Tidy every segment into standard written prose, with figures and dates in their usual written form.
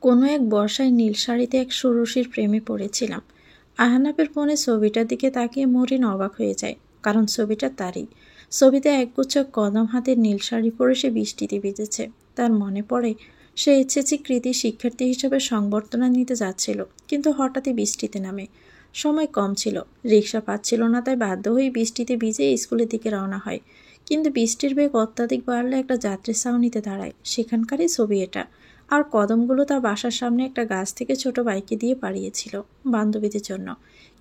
কোনো এক বর্ষায় নীল শাড়িতে এক ষোড়শীর প্রেমে পড়েছিলাম। আহনাফের ফোনে ছবিটার দিকে তাকিয়ে মরিন অবাক হয়ে যায়, কারণ ছবিটা তারই। ছবিতে একগুচ্ছ কদম হাতের নীল শাড়ি পরে সে বৃষ্টিতে ভিজেছে। তার মনে পড়ে সে এসএসসি কৃতি শিক্ষার্থী হিসেবে সংবর্ধনা নিতে যাচ্ছিল, কিন্তু হঠাৎই বৃষ্টিতে নামে। সময় কম ছিল, রিক্সা পাচ্ছিল না, তাই বাধ্য হয়ে বৃষ্টিতে ভিজে স্কুলের দিকে রওনা হয়। কিন্তু বৃষ্টির বেগ অত্যাধিক বাড়লে একটা যাত্রী ছাউনিতে দাঁড়ায়। সেখানকারই ছবি এটা। আর কদমগুলো তার বাসার সামনে একটা গাছ থেকে ছোট বাইকে দিয়ে পাড়িয়েছিল বান্ধবীদের জন্য।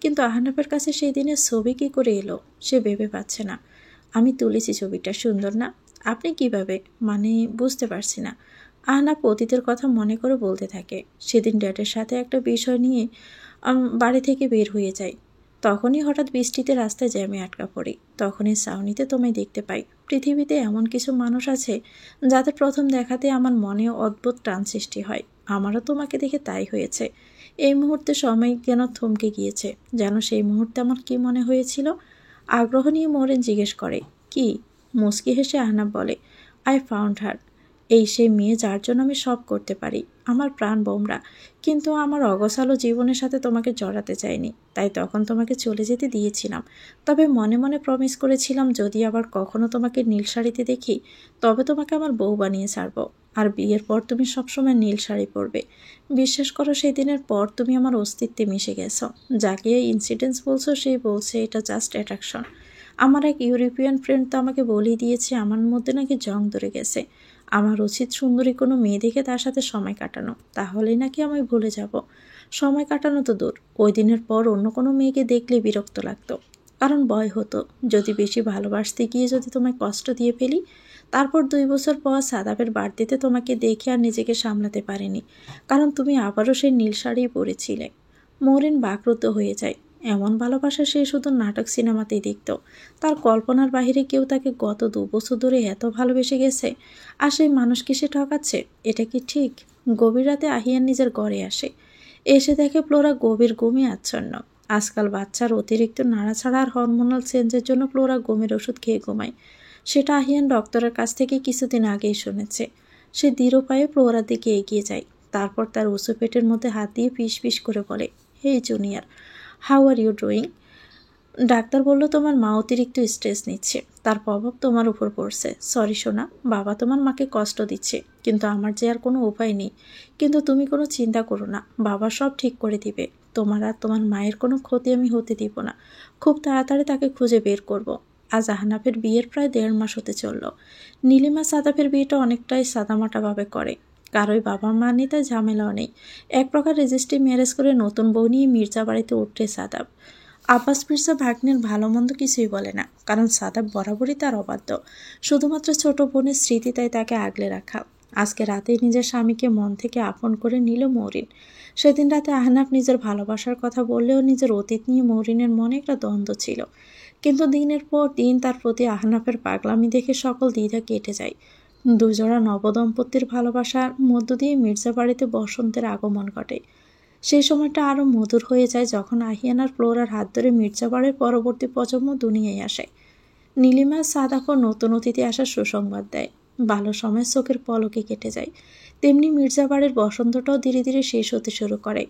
কিন্তু আহনাফের কাছে সেই দিনের ছবি কী করে এলো সে ভেবে পাচ্ছে না। আমি তুলেছি ছবিটা, সুন্দর না? আপনি কিভাবে? মানে বুঝতে পারছি না। আহনাফ অতীতের কথা মনে করে বলতে থাকে। সেদিন ড্যাডের সাথে একটা বিষয় নিয়ে বাড়ি থেকে বের হয়ে যায়। তখনই হঠাৎ বৃষ্টিতে রাস্তায় জ্যামে আটকা পড়ি। তখনই ছাউনিতে তোমায় দেখতে পাই। পৃথিবীতে এমন কিছু মানুষ আছে যাদের প্রথম দেখাতে আমার মনে অদ্ভুত টান সৃষ্টি হয়। আমারও তোমাকে দেখে তাই হয়েছে। এই মুহূর্তে সময় যেন থমকে গিয়েছে। যেন সেই মুহূর্তে আমার কি মনে হয়েছিল? আগ্রহ নিয়ে মরিন জিজ্ঞেস করে। কি? মুচকি হেসে আহনাফ বলে, আই ফাউন্ড হার। এই সেই মেয়ে যার জন্য আমি সব করতে পারি, আমার প্রাণ বোমরা। কিন্তু আমার অগোছালো জীবনের সাথে তোমাকে জড়াতে চাইনি, তাই তখন তোমাকে চলে যেতে দিয়েছিলাম। তবে মনে মনে প্রমিস করেছিলাম, যদি আবার কখনো তোমাকে নীল শাড়িতে দেখি তবে তোমাকে আমার বউ বানিয়ে ছাড়বো। আর বিয়ের পর তুমি সবসময় নীল শাড়ি পরবে। বিশ্বাস করো, সেই দিনের পর তুমি আমার অস্তিত্বে মিশে গেছো। যাকে এই ইনসিডেন্টস বলছো সেই বলছে এটা জাস্ট অ্যাট্রাকশন। আমার এক ইউরোপিয়ান ফ্রেন্ড তো আমাকে বলেই দিয়েছে আমার মধ্যে নাকি জং ধরে গেছে। আমার উচিত সুন্দরী কোনো মেয়ে দেখে তার সাথে সময় কাটানো, তাহলেই নাকি আমি ভুলে যাব। সময় কাটানো তো দূর, ওই দিনের পর অন্য কোনো মেয়েকে দেখলে বিরক্ত লাগতো। কারণ ভয় হতো, যদি বেশি ভালোবাসতে গিয়ে যদি তোমায় কষ্ট দিয়ে ফেলি। তারপর 2 বছর পর সাদাবের বাড়তিতে তোমাকে দেখে আর নিজেকে সামলাতে পারিনি, কারণ তুমি আবারও সেই নীল শাড়ি পরেছিলে। মরিন বাকরুদ্ধ হয়ে যায়। এমন ভালোবাসা সে শুধু নাটক সিনেমাতেই দেখত। তার কল্পনার বাহিরে কেউ তাকে গত 2 বছর ধরে এত ভালোবেসে গেছে, আর সেই মানুষকে সে ঠকাচ্ছে। এটা কি ঠিক? গভীর রাতে আহিয়ান নিজের ঘরে আসে। এসে দেখে ফ্লোরা গভীর ঘুমে আচ্ছন্ন। আজকাল বাচ্চার অতিরিক্ত নাড়াছাড়া আর হরমোনাল চেঞ্জের জন্য ফ্লোরা ঘুমের ওষুধ খেয়ে ঘুমায়। সেটা আহিয়ান ডক্টরের কাছ থেকে কিছুদিন আগেই শুনেছে। সে দৃঢ় পায়ে ফ্লোরার দিকে এগিয়ে যায়। তারপর তার উঁচু পেটের মধ্যে হাত দিয়ে ফিস ফিস করে বলে, hey junior, how are you doing? Doctor বলল তোমার মা অতিরিক্ত স্ট্রেস নিচ্ছে, তার প্রভাব তোমার উপর পড়ছে। সরি সোনা, বাবা তোমার মাকে কষ্ট দিচ্ছে, কিন্তু আমার যে আর কোনো উপায় নেই। কিন্তু তুমি কোনো চিন্তা করো না, বাবা সব ঠিক করে দিবে। তোমার আর তোমার মায়ের কোনো ক্ষতি আমি হতে দিব না। খুব তাড়াতাড়ি তাকে খুঁজে বের করব। আজ আহনাফের বিয়ের প্রায় 1.5 মাস হতে চলল। নীলিমা সাদাফের বিয়েটা অনেকটাই সাদামাটাভাবে করে। কারোই বাবা মা নেই, তাই ঝামেলাও নেই। এক প্রকার রেজিস্ট্রি ম্যারেজ করে নতুন বউ নিয়ে মির্জা বাড়িতে উঠে সাদাব। আব্বাস মির্জা ভাগ্নের ভালো মন্দ কিছুই বলে না, কারণ সাদাব বরাবরই তার অবাধ্য। শুধুমাত্র ছোট বোনের স্মৃতি তাই তাকে আগলে রাখা। আজকে রাতেই নিজের স্বামীকে মন থেকে আপন করে নিল মরিন। সেদিন রাতে আহনাফ নিজের ভালোবাসার কথা বললেও নিজের অতীত নিয়ে মরিনের মনে একটা দ্বন্দ্ব ছিল। কিন্তু দিনের পর দিন তার প্রতি আহনাফের পাগলামি দেখে সকল দ্বিধা কেটে যায়। দুজোড়া নবদম্পতির ভালোবাসার মধ্য দিয়ে মির্জা বাড়িতে বসন্তের আগমন ঘটে। সেই সময়টা আরও মধুর হয়ে যায় যখন আহিয়ান আর ফ্লোরার হাত ধরে মির্জাবাড়ির পরবর্তী প্রজন্ম দুনিয়ায় আসে। নীলিমা সাদাফর নতুন অতিথি আসার সুসংবাদ দেয়। ভালো সময় চোখের পলকে কেটে যায়। তেমনি মির্জাবাড়ির বসন্তটাও ধীরে ধীরে শেষ হতে শুরু করে।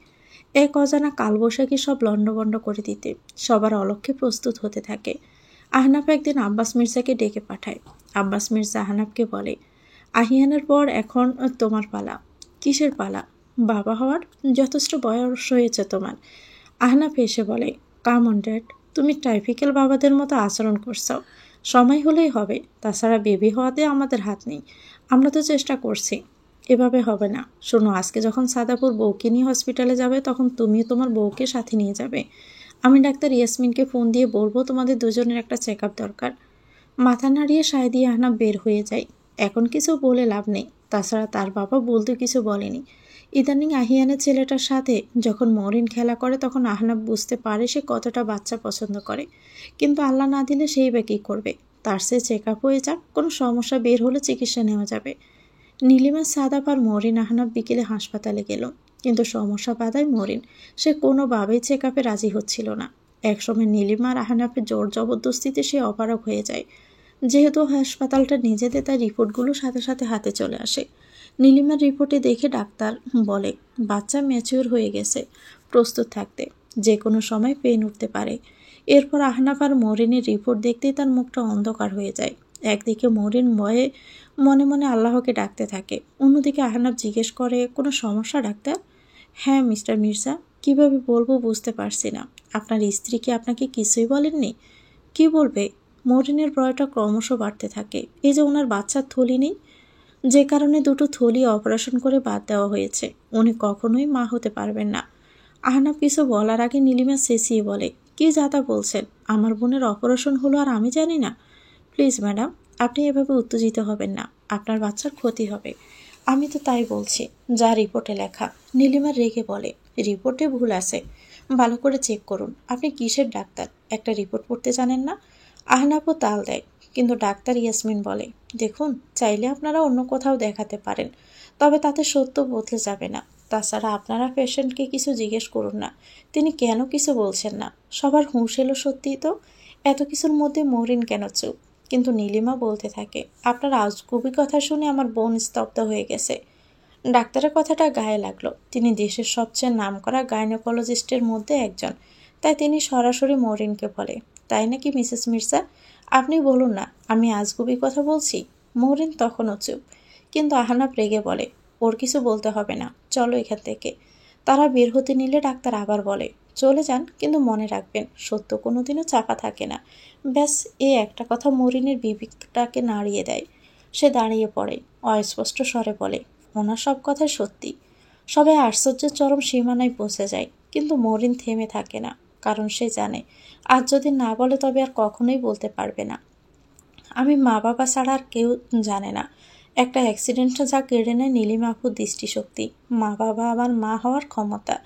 এক অজানা কালবৈশাখী সব লণ্ডভণ্ড করে দিতে সবার অলক্ষ্যে প্রস্তুত হতে থাকে। আহনাফ একদিন আব্বাস মির্জাকে ডেকে পাঠায়। আব্বাস মির্জা আহনাফকে বলে, আহিয়ানের পর এখন তোমার পালা। কিসের পালা? বাবা হওয়ার। যথেষ্ট বয়স হয়েছে তোমার। আহনাফ এসে বলে, কাম অন ড্যাড, তুমি টাইপিক্যাল বাবাদের মতো আচরণ করছো। সময় হলেই হবে, তাছাড়া বেবি হওয়াতে আমাদের হাত নেই। আমরা তো চেষ্টা করছি। এভাবে হবে না। শোনো, আজকে যখন সাদাপুর বউকে নিয়ে হসপিটালে যাবে তখন তুমিও তোমার বউকে সাথে নিয়ে যাবে। আমি ডাক্তার ইয়াসমিনকে ফোন দিয়ে বলবো তোমাদের দুজনের একটা চেক আপ দরকার। মাথা নাড়িয়ে সায় দিয়ে আহনাফ বের হয়ে যায়। এখন কিছু বলে লাভ নেই, তাছাড়া তার বাবা বলতে কিছু বলেনি। ইদানিং আহিয়ানের ছেলেটার সাথে যখন মরিন খেলা করে তখন আহনাফ বুঝতে পারে সে কতটা বাচ্চা পছন্দ করে। কিন্তু আল্লাহ না দিলে সেই বা কী করবে? তার সে চেক আপ হয়ে যাক, কোনো সমস্যা বের হলে চিকিৎসা নেওয়া যাবে। নীলিমা সাদাপ আর মরিন আহনাফ বিকেলে হাসপাতালে গেল, কিন্তু সমস্যা বাধায় মরিন। সে কোনোভাবেই চেক আপে রাজি হচ্ছিল না। একসময় নীলিমা আর আহনাফের জোর জবরদস্তিতে সে অপারগ হয়ে যায়। যেহেতু হাসপাতালটা নিজেদের, তার রিপোর্টগুলো সাথে সাথে হাতে চলে আসে। নীলিমার রিপোর্টে দেখে ডাক্তার বলে বাচ্চা ম্যাচিওর হয়ে গেছে, প্রস্তুত থাকতে, যে কোনো সময় পেন উঠতে পারে। এরপর আহনাফ আর মরিনের রিপোর্ট দেখতেই তার মুখটা অন্ধকার হয়ে যায়। একদিকে মরিন ভয়ে মনে মনে আল্লাহকে ডাকতে থাকে, অন্যদিকে আহনাফ জিজ্ঞেস করে কোনো সমস্যা ডাক্তার? হ্যাঁ মিস্টার মির্জা, কিভাবে বলবো বুঝতে পারছি না। আপনার স্ত্রী কি আপনাকে কিছুই বলেননি? কি বলবে? মরিনের ভয়টা ক্রমশ বাড়তে থাকে। এই যে ওনার বাচ্চার থলি নেই, যে কারণে দুটো থলি অপারেশন করে বাদ দেওয়া হয়েছে, উনি কখনোই মা হতে পারবেন না। আহনাফ কিছু বলার আগে নীলিমা চেঁচিয়ে বলে, কি যাতা বলছেন? আমার বোনের অপারেশন হলো আর আমি জানি না? প্লিজ ম্যাডাম, আপনি এভাবে উত্তেজিত হবেন না, আপনার বাচ্চার ক্ষতি হবে। আমি তো তাই বলছি, যা রিপোর্টে লেখা। নীলিমা রেগে বলে, রিপোর্টে ভুল আছে, ভালো করে চেক করুন। আপনি কিসের ডাক্তার, একটা রিপোর্ট পড়তে জানেন না? আহনাফও তাল দেয়, কিন্তু ডাক্তার ইয়াসমিন বলে, দেখুন, চাইলে আপনারা অন্য কোথাও দেখাতে পারেন, তবে তাতে সত্য বদলে যাবে না। তাছাড়া আপনারা পেশেন্টকে কিছু জিজ্ঞেস করুন না, তিনি কেন কিছু বলছেন না। সবার হুঁশ এলো সত্যিই তো, এত কিছুর মধ্যে মরিন কেন চুপ? কিন্তু নীলিমা বলতে থাকে, আপনার আজগুবি কথা শুনে আমার বোন স্তব্ধ হয়ে গেছে। ডাক্তারের কথাটা গায়ে লাগলো, তিনি দেশের সবচেয়ে নামকরা গাইনোকোলজিস্টের মধ্যে একজন, তাই তিনি সরাসরি মরিনকে বলে, তাই নাকি মিসেস মির্জা? আপনি বলুন না আমি আজগুবি কথা বলছি। মরিন তখনও চুপ, কিন্তু আহনাফ রেগে বলে, ওর কিছু বলতে হবে না, চলো এখান থেকে। তারা বের হতে নিলে ডাক্তার আবার বলে, চলে যান, কিন্তু মনে রাখবেন সত্য কোনোদিনও চাপা থাকে না। ব্যাস, এই একটা কথা মরিনের বিবেকটাকে নাড়িয়ে দেয়। সে দাঁড়িয়ে পড়ে, অস্পষ্ট স্বরে বলে, ওনার সব কথাই সত্যি। সবাই আশ্চর্যের চরম সীমানায় পৌঁছে যায়, কিন্তু মরিন থেমে থাকে না, কারণ সে জানে আজ যদি না বলে তবে আর কখনোই বলতে পারবে না। আমি মা বাবা ছাড়া আর কেউ জানে না একটা অ্যাক্সিডেন্ট যা কেড়ে নেয় নীলিমা আপুর দৃষ্টিশক্তি, মা বাবা আবার মা হওয়ার ক্ষমতা।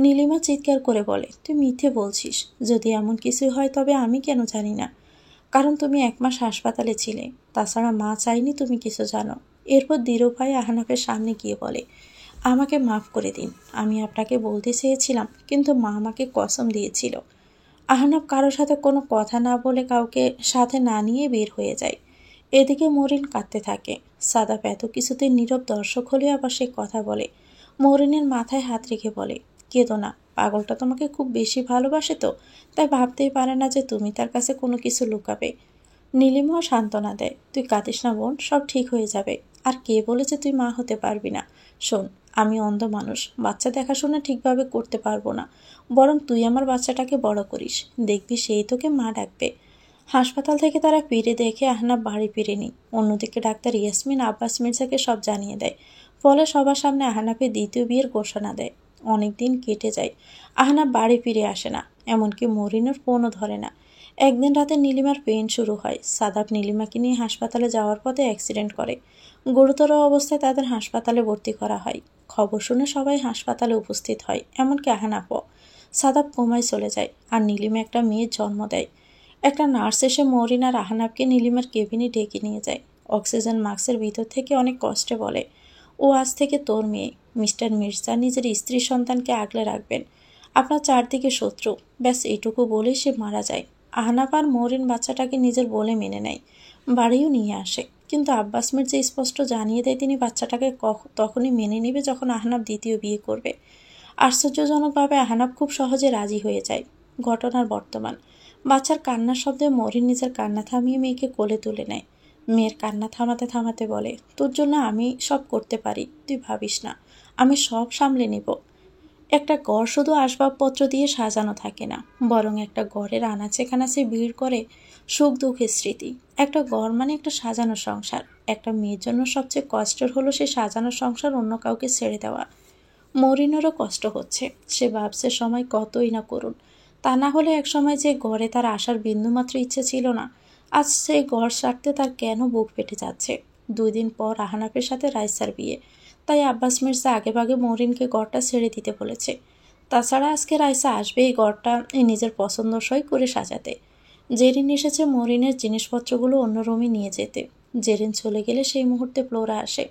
নীলিমা চিৎকার করে বলে, তুই মিথ্যে বলছিস, যদি এমন কিছু হয় তবে আমি কেন জানি না? কারণ তুমি 1 মাস হাসপাতালে ছিলে, তাছাড়া মা চাইনি তুমি কিছু জানো। এরপর দৃঢ়ভাবে আহনাফের সামনে গিয়ে বলে, আমাকে মাফ করে দিন, আমি আপনাকে বলতে চেয়েছিলাম, কিন্তু মা আমাকে কসম দিয়েছিল। আহনাফ কারো সাথে কোনো কথা না বলে কাউকে সাথে না নিয়ে বের হয়ে যায়। এদিকে মরিন কাঁদতে থাকে। সাদাপ এত কিছুতে নীরব দর্শক হলেও আবার সে কথা বলে। মরিনের মাথায় হাত রেখে বলে, কেঁদো না, পাগলটা তোমাকে খুব বেশি ভালোবাসে তো, তাই ভাবতেই পারে না যে তুমি তার কাছে কোনো কিছু লুকাবে। নীলিমাও সান্ত্বনা দেয়, তুই কাঁদিস না বোন, সব ঠিক হয়ে যাবে। আর কে বলেছে তুই মা হতে পারবি না? শোন, আমি অন্ধ মানুষ, বাচ্চা দেখাশোনা ঠিকভাবে করতে পারবো না, বরং তুই আমার বাচ্চাটাকে বড় করিস, দেখবি সেই তোকে মা ডাকবে। হাসপাতাল থেকে তারা ফিরে দেখে আহনাফ বাড়ি ফিরেনি। অন্যদিকে ডাক্তার ইয়াসমিন আব্বাস মির্জাকে সব জানিয়ে দেয়। ফলে সবার সামনে আহনাফের দ্বিতীয় বিয়ের ঘোষণা দেয়। অনেক দিন কেটে যায়, আহনাফ বাড়ি ফিরে আসে না, এমনকি মরিনের ফোনও ধরে না। একদিন রাতে নীলিমার পেইন শুরু হয়। সাদাব নীলিমাকে নিয়ে হাসপাতালে যাওয়ার পথে অ্যাক্সিডেন্ট করে। গুরুতর অবস্থায় তাদের হাসপাতালে ভর্তি করা হয়। খবর শুনে সবাই হাসপাতালে উপস্থিত হয়, এমনকি আহনাফও। সাদাব কোমায় চলে যায়, আর নীলিমা একটা মেয়ের জন্ম দেয়। একটা নার্স এসে মরিন আর আহনাফকে নীলিমার কেবিনে ডেকে নিয়ে যায়। অক্সিজেন মাস্কের ভিতর থেকে অনেক কষ্টে বলে, ও আজ থেকে তোর মেয়ে। মিস্টার মির্জা নিজের স্ত্রী সন্তানকে আগলে রাখবেন, আপনার চারদিকে শত্রু। ব্যাস এইটুকু বলেই সে মারা যায়। আহনাফ আর মরিন বাচ্চাটাকে নিজের বলে মেনে নেয়, বাড়িও নিয়ে আসে। কিন্তু আব্বাস মির্জা স্পষ্ট জানিয়ে দেয় তিনি বাচ্চাটাকে তখনই মেনে নেবে যখন আহনাফ দ্বিতীয় বিয়ে করবে। আশ্চর্যজনকভাবে আহনাফ খুব সহজে রাজি হয়ে যায়। ঘটনার বর্তমান, বাচ্চার কান্নার শব্দে মরিন নিজের কান্না থামিয়ে মেয়েকে কোলে তুলে নেয়। মেয়ের কান্না থামাতে থামাতে বলে, তোর জন্য আমি সব করতে পারি, তুই ভাবিস না, আমি সব সামলে নেব। একটা ঘর শুধু আসবাবপত্র দিয়ে সাজানো থাকে না, বরং একটা ঘরের আনাচে কানাচে ভিড় করে সুখ দুঃখের স্মৃতি। একটা ঘর মানে একটা সাজানো সংসার। একটা মেয়ের জন্য সবচেয়ে কষ্টের হলো সে সাজানো সংসার অন্য কাউকে ছেড়ে দেওয়া। মরিনেরও কষ্ট হচ্ছে, সে ভাবছে সময় কতই না করুন, তা না হলে একসময় যে ঘরে তার আসার বিন্দুমাত্র ইচ্ছে ছিল না, আজ সেই ঘর ছাড়তে তার কেন বুক ফেটে যাচ্ছে। 2 দিন পর আহনাফের সাথে রাইসার বিয়ে, তাই আব্বাস মির্জা আগেভাগে মরিনকে ঘরটা ছেড়ে দিতে বলেছে। তাছাড়া আজকে রাইসা আসবে এই ঘরটা নিজের পছন্দসই করে সাজাতে। জেরিন এসেছে মরিনের জিনিসপত্রগুলো অন্য রুমে নিয়ে যেতে। জেরিন চলে গেলে সেই মুহূর্তে ফ্লোরা আসে।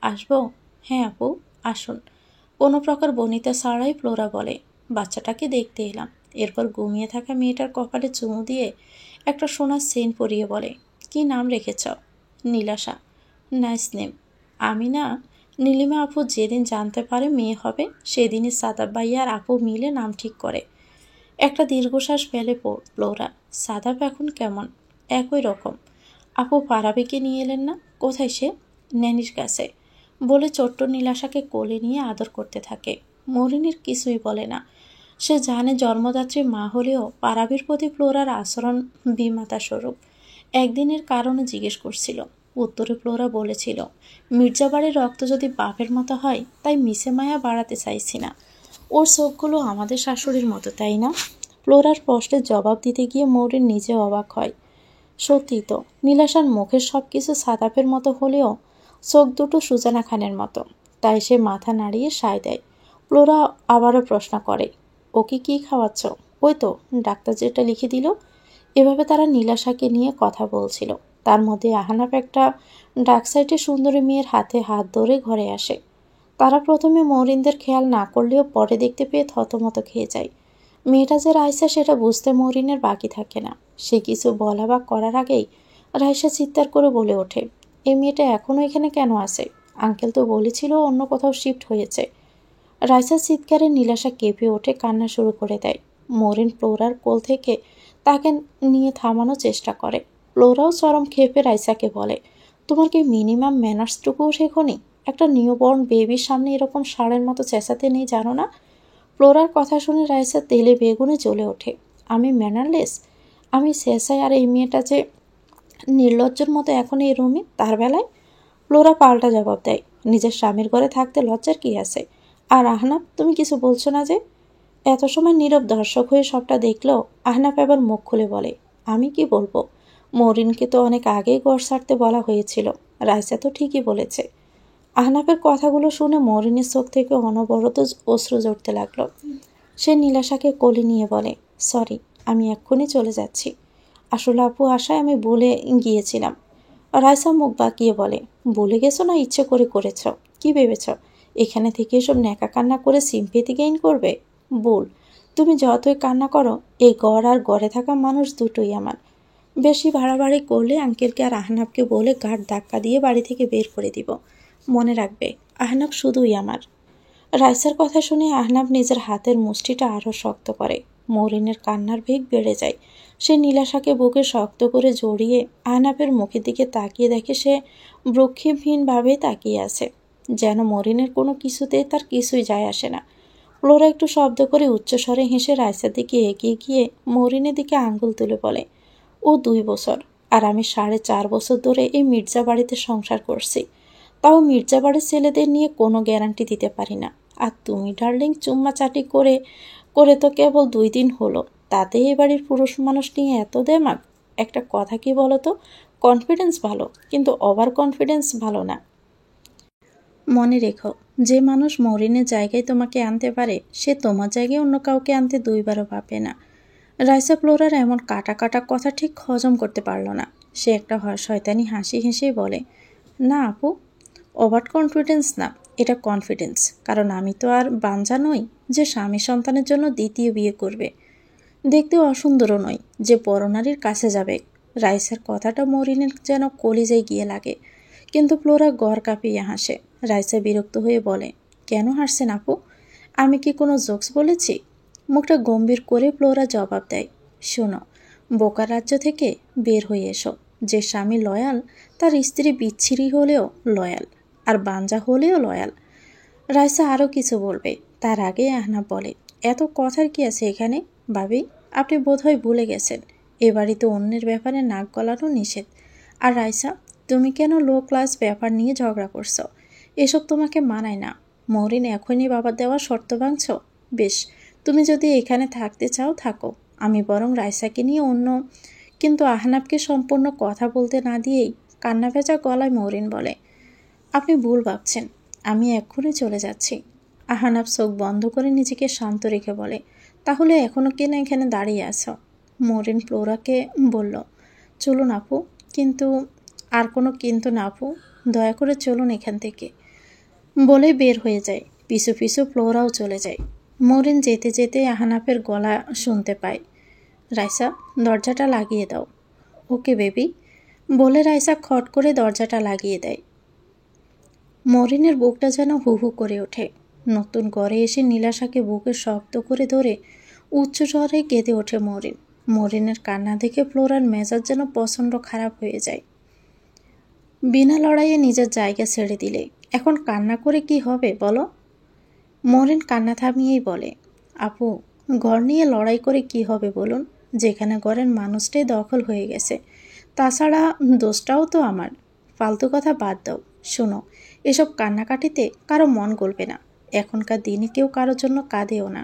আসবো? হ্যাঁ আপু, আসুন। কোনো প্রকার বনিতা ছাড়াই ফ্লোরা বলে, বাচ্চাটাকে দেখতে এলাম। এরপর ঘুমিয়ে থাকা মেয়েটার কপালে চুমু দিয়ে একটা সোনার চেইন পরিয়ে বলে, কি নাম রেখেছ? নীলাশা। Nice name. আমি না, নীলিমা আপু যেদিন জানতে পারে মেয়ে হবে সেদিনই সাদাব ভাইয়া আর আপু মিলে নাম ঠিক করে। একটা দীর্ঘশ্বাস ফেলে ফ্লোরা। সাদাব এখন কেমন? একই রকম। আপু ফারাবিকে নিয়ে এলেন না? কোথায় সে? ন্যানির কাছে, বলে ছোট্ট নীলাশাকে কোলে নিয়ে আদর করতে থাকে। মরিনের কিছুই বলে না। সে জানে জন্মদাত্রী মা হলেও পারাবির প্রতি ফ্লোরার আচরণ বিমাতা স্বরূপ। একদিনের কারণে জিজ্ঞেস করছিল। উত্তরে ফ্লোরা বলেছিল, মির্জাবাড়ির রক্ত যদি বাপের মতো হয় তাই মিশে মায়া বাড়াতে চাইছি না। ওর চোখগুলো আমাদের শাশুড়ির মতো, তাই না? ফ্লোরার প্রশ্নের জবাব দিতে গিয়ে মরিন নিজে অবাক হয়। সত্যি তো, নীলাশার মুখের সব কিছু সাদাপের মতো হলেও চোখ দুটো সুজানা খানের মতো। তাই সে মাথা নাড়িয়ে সায় দেয়। ফ্লোরা আবারও প্রশ্ন করে, ওকে কি খাওয়াচ্ছ? ওই তো ডাক্তার যেটা লিখে দিল। এভাবে তারা নীলাশাকে নিয়ে কথা বলছিল। তার মধ্যে আহনাফ একটা ডাক সাইডে সুন্দরী মেয়ের হাতে হাত ধরে ঘরে আসে। তারা প্রথমে মরিনদের খেয়াল না করলেও পরে দেখতে পেয়ে থতমত খেয়ে যায়। মেয়েটা যে রাইসা সেটা বুঝতে মরিনের বাকি থাকে না। সে কিছু বলা বা করার আগেই রাইসা চিৎকার করে বলে ওঠে, এই মেয়েটা এখনও এখানে কেন আছে? আঙ্কেল তো বলেছিল অন্য কোথাও শিফট হয়েছে। রাইসার চিৎকারে নীলাশা কেঁপে ওঠে, কান্না শুরু করে দেয়। মরিন ফ্লোরার কোল থেকে তাকে নিয়ে থামানোর চেষ্টা করে। ফ্লোরাও চরম ক্ষেপে রাইসাকে বলে, তোমার কি মিনিমাম ম্যানার্সটুকুও শেখনি? একটা নিউবর্ন বেবির সামনে এরকম ষাঁড়ের মতো চেঁচাতে নেই, জানো না? ফ্লোরার কথা শুনে রাইসা তেলে বেগুনে জ্বলে ওঠে। আমি ম্যানারলেস? আমি শেষাই আর এই মেয়েটা যে নির্লজ্জের মতো এখন এই রুমে, তার বেলায়? ফ্লোরা পাল্টা জবাব দেয়, নিজের স্বামীর ঘরে থাকতে লজ্জার কি আছে? আর আহনাফ, তুমি কিছু বলছো না যে? এত সময় নীরব দর্শক হয়ে সবটা দেখলেও আহনাফ এবার মুখ খুলে বলে, আমি কি বলবো? মরিনকে তো অনেক আগেই ঘর ছাড়তে বলা হয়েছিল। রাইসা তো ঠিকই বলেছে। আহনাফের কথাগুলো শুনে মরিনের চোখ থেকে অনবরত অশ্রু ঝরতে লাগলো। সে নীলাশাকে কোলে নিয়ে বলে, সরি, আমি এক্ষুনি চলে যাচ্ছি। আসলে আপু আশায় আমি ভুলে গিয়েছিলাম। রাইসা মুখ বাঁকিয়ে বলে, ভুলে গেছো না ইচ্ছে করে করেছ? কি ভেবেছ এখানে থেকে এসব ন্যাকা কান্না করে সিম্পেথি গেইন করবে? ভুল। তুমি যতই কান্না করো, এই ঘর আর ঘরে থাকা মানুষ দুটোই আমার। বেশি বাড়াবাড়ি করলে আঙ্কেলকে আর আহনাফকে বলে গাঢ় ধাক্কা দিয়ে বাড়ি থেকে বের করে দিব। মনে রাখবে, আহনাফ শুধুই আমার। রাইসার কথা শুনে আহনাফ নিজের হাতের মুষ্টিটা আরও শক্ত করে। মরিনের কান্নার বেগ বেড়ে যায়। সে নীলাশাকে বুকে শক্ত করে জড়িয়ে আহনাফের মুখের দিকে তাকিয়ে দেখে সে ভ্রুক্ষেপহীনভাবেই তাকিয়ে আছে, যেন মরিনের কোনো কিছুতে তার কিছুই যায় আসে না। ফ্লোরা একটু শব্দ করে উচ্চস্বরে হেসে রাইসার দিকে এগিয়ে গিয়ে মরিনের দিকে আঙ্গুল তুলে বলে, ও 2 বছর আর আমি 4.5 বছর ধরে এই মির্জা বাড়িতে সংসার করছি। তাও মির্জা বাড়ির ছেলেদের নিয়ে কোনো গ্যারান্টি দিতে পারি না। আর তুমি ডার্লিং চুম্মাচাটি করে করে তো কেবল 2 দিন হলো, তাতে এ বাড়ির পুরুষ মানুষ নিয়ে এত দেমাগ? একটা কথা কি বলো তো, কনফিডেন্স ভালো, কিন্তু ওভার কনফিডেন্স ভালো না। মনে রেখো, যে মানুষ মরিনের জায়গায় তোমাকে আনতে পারে সে তোমার জায়গায় অন্য কাউকে আনতে 2বারও ভাবে না। রাইসা ফ্লোরার এমন কাটা কাটা কথা ঠিক হজম করতে পারল না। সে একটা শয়তানি হাসি হেসেই বলে, না আপু, ওভার কনফিডেন্স না, এটা কনফিডেন্স। কারণ আমি তো আর বাঞ্জা নই যে স্বামী সন্তানের জন্য দ্বিতীয় বিয়ে করবে। দেখতেও অসুন্দরও নই যে পরনারীর কাছে যাবে। রাইসার কথাটা মরিনের যেন কলিজায় গিয়ে লাগে। কিন্তু ফ্লোরা গড় কাঁপিয়ে হাসে। রাইসা বিরক্ত হয়ে বলে, কেন হাসছেন আপু? আমি কি কোনো জোকস বলেছি? মুখটা গম্ভীর করে ফ্লোরা জবাব দেয়, শোনো, বোকার রাজ্য থেকে বের হয়ে এসো। যে স্বামী লয়াল তার স্ত্রী বিচ্ছিরি হলেও লয়াল, আর বাঞ্জা হলেও লয়াল। রাইসা আরও কিছু বলবে, তার আগে আহনাফ বলে, এত কথার কি আছে এখানে? ভাবি, আপনি বোধহয় ভুলে গেছেন এ বাড়িতে অন্যের ব্যাপারে নাক গলানো নিষেধ। আর রাইসা, তুমি কেন লো ক্লাস ব্যাপার নিয়ে ঝগড়া করছো? এসব তোমাকে মানায় না। মরিন এখনই বাবার দেওয়া শর্ত ভাঙছ? বেশ, তুমি যদি এখানে থাকতে চাও থাকো, আমি বরং রাইসাকে নিয়ে অন্য। কিন্তু আহনাফকে সম্পূর্ণ কথা বলতে না দিয়েই কান্না ভেজা গলায় মরিন বলে, আপনি ভুল ভাবছেন, আমি এক্ষুনি চলে যাচ্ছি। আহনাফ চোখ বন্ধ করে নিজেকে শান্ত রেখে বলে, তাহলে এখনও কেন এখানে দাঁড়িয়ে আছো? মরিন ফ্লোরাকে বলল, চলুন আপু। কিন্তু আর কোনো কিন্তু না আপু, দয়া করে চলুন এখান থেকে। বলে বের হয়ে যায়। পিছু পিছু ফ্লোরাও চলে যায়। মরিন যেতে যেতে আহনাফের গলা শুনতে পায়, রাইসা, দরজাটা লাগিয়ে দাও। ওকে বেবি, বলে রাইসা খট করে দরজাটা লাগিয়ে দেয়। মরিনের বুকটা যেন হু হু করে ওঠে। নতুন ঘরে এসে নীলাশাকে বুকে শক্ত করে ধরে উচ্চ স্বরে কেঁদে ওঠে মরিন। মরিনের কান্না দেখে ফ্লোরার মেজাজ যেন প্রচণ্ড খারাপ হয়ে যায়। বিনা লড়াইয়ে নিজের জায়গা ছেড়ে দিলে এখন কান্না করে কি হবে বলো? মরিন কান্না থামিয়েই বলে, আপু, ঘর নিয়ে লড়াই করে কি হবে বলুন? যেখানে ঘরের মানুষটাই দখল হয়ে গেছে। তাছাড়া দোষটাও তো আমার। ফালতু কথা বাদ দাও। শোনো, এসব কান্নাকাটিতে কারো মন গলবে না। এখনকার দিনে কেউ কারোর জন্য কাঁদেও না।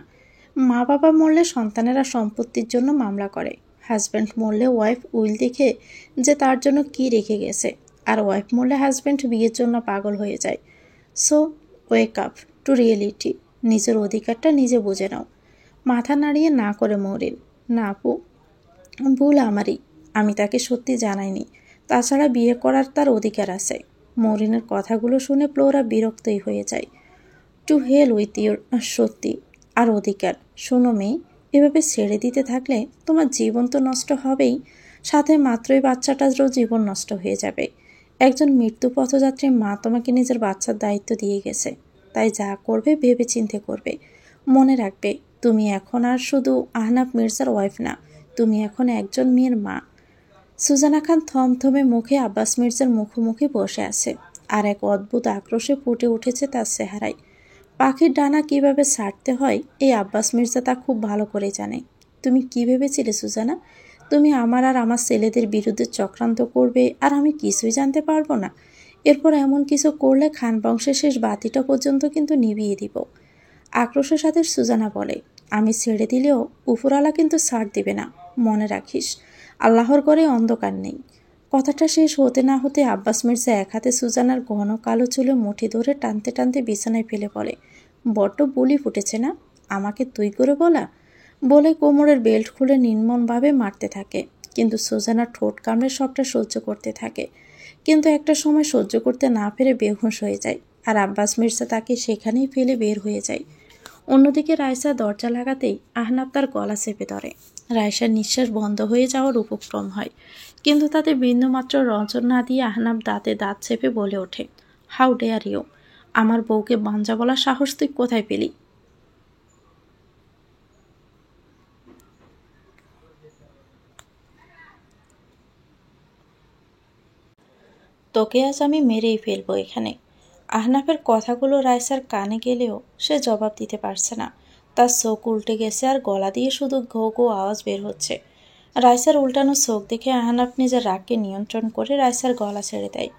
মা বাবা মরলে সন্তানেরা সম্পত্তির জন্য মামলা করে। হাজব্যান্ড মরলে ওয়াইফ উইল দেখে যে তার জন্য কি রেখে গেছে, আর ওয়াইফ মরলে হাজব্যান্ড বিয়ের জন্য পাগল হয়ে যায়। So wake up to reality. নিজের অধিকারটা নিজে বুঝে নাও। মাথা নাড়িয়ে না করে মরিন, না আপু, ভুল আমারই। আমি তাকে সত্যি জানাইনি। তাছাড়া বিয়ে করার তার অধিকার আছে। মরিনের কথাগুলো শুনে ফ্লোরা বিরক্তই হয়ে যায়। টু হেল উইথ ইউর সত্যি আর অধিকার। শোনো মেয়ে, এভাবে ছেড়ে দিতে থাকলে তোমার জীবন তো নষ্ট হবেই, সাথে মাত্রই বাচ্চাটারও জীবন নষ্ট হয়ে যাবে। একজন মৃত্যু পথযাত্রীর মা তোমাকে নিজের বাচ্চার দায়িত্ব দিয়ে গেছে, তাই যা করবে ভেবে চিন্তে করবে। মনে রাখবে, তুমি এখন আর শুধু আহনাফ মির্জার ওয়াইফ না, তুমি এখন একজন মেয়ের মা। সুজানা খান থমথমে মুখে আব্বাস মির্জার মুখোমুখি বসে আছে, আর এক অদ্ভুত আক্রোশে ফুটে উঠেছে তার চেহারায়। পাখির ডানা কিভাবে ছাড়তে হয় এই আব্বাস মির্জা তা খুব ভালো করে জানে। তুমি কি ভেবেছিলে সুজানা? তুমি আমার আর আমার ছেলেদের বিরুদ্ধে চক্রান্ত করবে আর আমি কিছুই জানতে পারবো না? এরপর এমন কিছু করলে খান বংশের শেষ বাতিটা পর্যন্ত কিন্তু নিভিয়ে দিব। আক্রোশের সাথে সুজানা বলে, আমি ছেড়ে দিলেও উপরালা কিন্তু ছাড় দিবে না। মনে রাখিস, আল্লাহর ঘরে অন্ধকার নেই। কথাটা শেষ হতে না হতে আব্বাস মির্জা এক হাতে সুজানার ঘন কালো চুলে মুঠি ধরে টানতে টানতে বিছানায় ফেলে বলে, বড্ড বুলি ফুটেছে না? আমাকে তুই করে বলা? বলে কোমরের বেল্ট খুলে নির্মমভাবে মারতে থাকে। কিন্তু সুজানা ঠোঁট কামড়ে সবটা সহ্য করতে থাকে। কিন্তু একটা সময় সহ্য করতে না পেরে বেহুঁশ হয়ে যায়, আর আব্বাস মির্জা তাকে সেখানেই ফেলে বের হয়ে যায়। অন্যদিকে রাইসা দরজা লাগাতেই আহনাব তার গলা চেপে ধরে। রাইসার নিঃশ্বাস বন্ধ হয়ে যাওয়ার উপক্রম হয়, কিন্তু তাতে বিন্দুমাত্র রঞ্জন না দিয়ে আহনাব দাঁতে দাঁত চেপে বলে ওঠে, হাউ ডেয়ার ইউ! আমার বউকে বাঞ্জা বলার সাহস তুই কোথায় পেলি? তোকে আজ আমি মেরেই ফেলবো এখানে। আহনাফের কথাগুলো রাইসার কানে গেলেও সে জবাব দিতে পারছে না। তার চোখ উল্টে গেছে আর গলা দিয়ে শুধু ঘো ঘো আওয়াজ বের হচ্ছে। রাইসার উল্টানো চোখ দেখে আহনাফ নিজের রাগকে নিয়ন্ত্রণ করে রাইসার গলা ছেড়ে দেয়।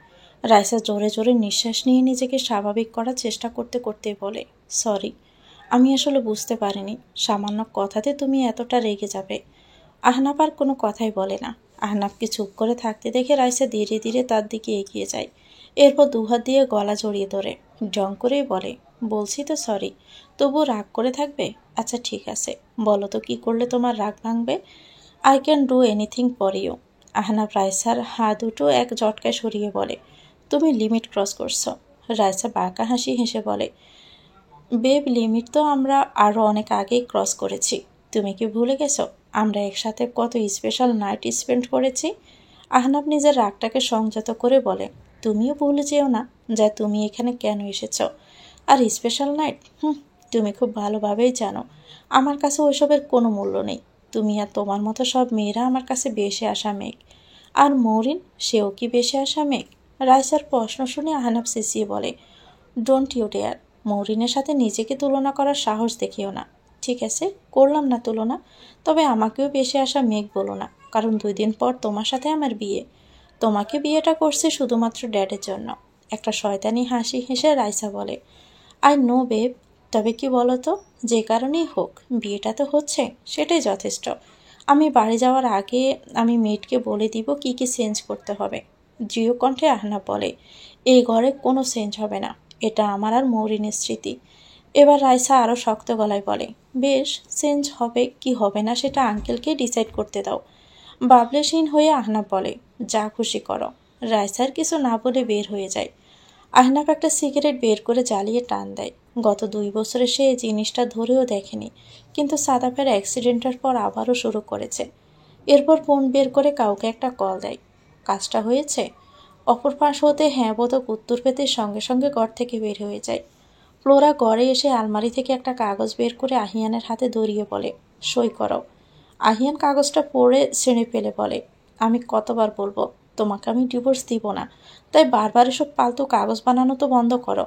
রাইসা জোরে জোরে নিঃশ্বাস নিয়ে নিজেকে স্বাভাবিক করার চেষ্টা করতে করতে বলে, সরি, আমি আসলে বুঝতে পারিনি সামান্য কথাতে তুমি এতটা রেগে যাবে। আহনাফ আর কোনো কথাই বলে না। আহনাফকে চুপ করে থাকতে দেখে রাইসা ধীরে ধীরে তার দিকে এগিয়ে যায়। এরপর দুহাত দিয়ে গলা জড়িয়ে ধরে ঢং করেই বলে, বলছি তো সরি, তবু রাগ করে থাকবে? আচ্ছা ঠিক আছে, বলো তো কি করলে তোমার রাগ ভাঙবে? I can do anything for you. Ahnaf রাইসার হাত দুটো এক ঝটকায় সরিয়ে বলে, তুমি লিমিট ক্রস করছো। রাইসা বাঁকা হাসি হেসে বলে, বেব, লিমিট তো আমরা আরও অনেক আগেই ক্রস করেছি। তুমি কি ভুলে গেছো আমরা একসাথে কত স্পেশাল নাইট স্পেন্ড করেছি? আহনাব নিজের রাগটাকে সংযত করে বলে, তুমিও ভুলে যেও না যে তুমি এখানে কেন এসেছো। আর স্পেশাল নাইট, তুমি খুব ভালোভাবেই জানো আমার কাছে ওইসবের কোনো মূল্য নেই। তুমি আর তোমার মতো সব মেয়েরা আমার কাছে বেশি আসা মেঘ। আর মরিন, সেও কি বেশি আসা মেঘ? রাইসার প্রশ্ন শুনে আহনাব চেঁচিয়ে বলে, ডোন্ট ইউ ডেয়ার! মৌরিনের সাথে নিজেকে তুলনা করার সাহস দেখিও না। ঠিক আছে, করলাম না তুলনা, তবে আমাকেও বেশি আসা মেঘ বলো না, কারণ 2 দিন পর তোমার সাথে আমার বিয়ে। তোমাকে বিয়েটা করছে শুধুমাত্র ড্যাডের জন্য। একটা শয়তানি হাসি হেসে রাইসা বলে, আই নো বেব, তবে কি বলো তো, যে কারণেই হোক বিয়েটা তো হচ্ছে, সেটাই যথেষ্ট। আমি বাড়ি যাওয়ার আগে আমি মেয়েটকে বলে দিব কি কি চেঞ্জ করতে হবে। দৃঢ় কণ্ঠে আহনাব বলে, এই ঘরে কোনো চেঞ্জ হবে না, এটা আমার আর মৌরিনের স্মৃতি। এবার রাইসা আরও শক্ত গলায় বলে, বেশ, চেঞ্জ হবে কি হবে না সেটা আঙ্কেলকে ডিসাইড করতে দাও। বাবলেশহীন হয়ে আহনাব বলে, যা খুশি করো। রাইসার কিছু না বলে বের হয়ে যায়। আহনাব একটা সিগারেট বের করে জ্বালিয়ে টান দেয়। গত 2 বছরে সে এই জিনিসটা ধরেও দেখেনি, কিন্তু সাদাফের অ্যাক্সিডেন্টের পর আবারও শুরু করেছে। এরপর ফোন বের করে কাউকে একটা কল দেয়। কাজটা হয়েছে? অপর পাশ হতে হ্যাঁ বোধক উত্তর পেতে সঙ্গে সঙ্গে ঘর থেকে বের হয়ে যায়। ফ্লোরা ঘরে এসে আলমারি থেকে একটা কাগজ বের করে আহিয়ানের হাতে ধরিয়ে বলে, সই করো। আহিয়ান কাগজটা পড়ে ছিঁড়ে ফেলে বলে, আমি কতবার বলবো তোমাকে আমি ডিভোর্স দিব না, তাই বারবার এসব পালতু কাগজ বানানো তো বন্ধ করো।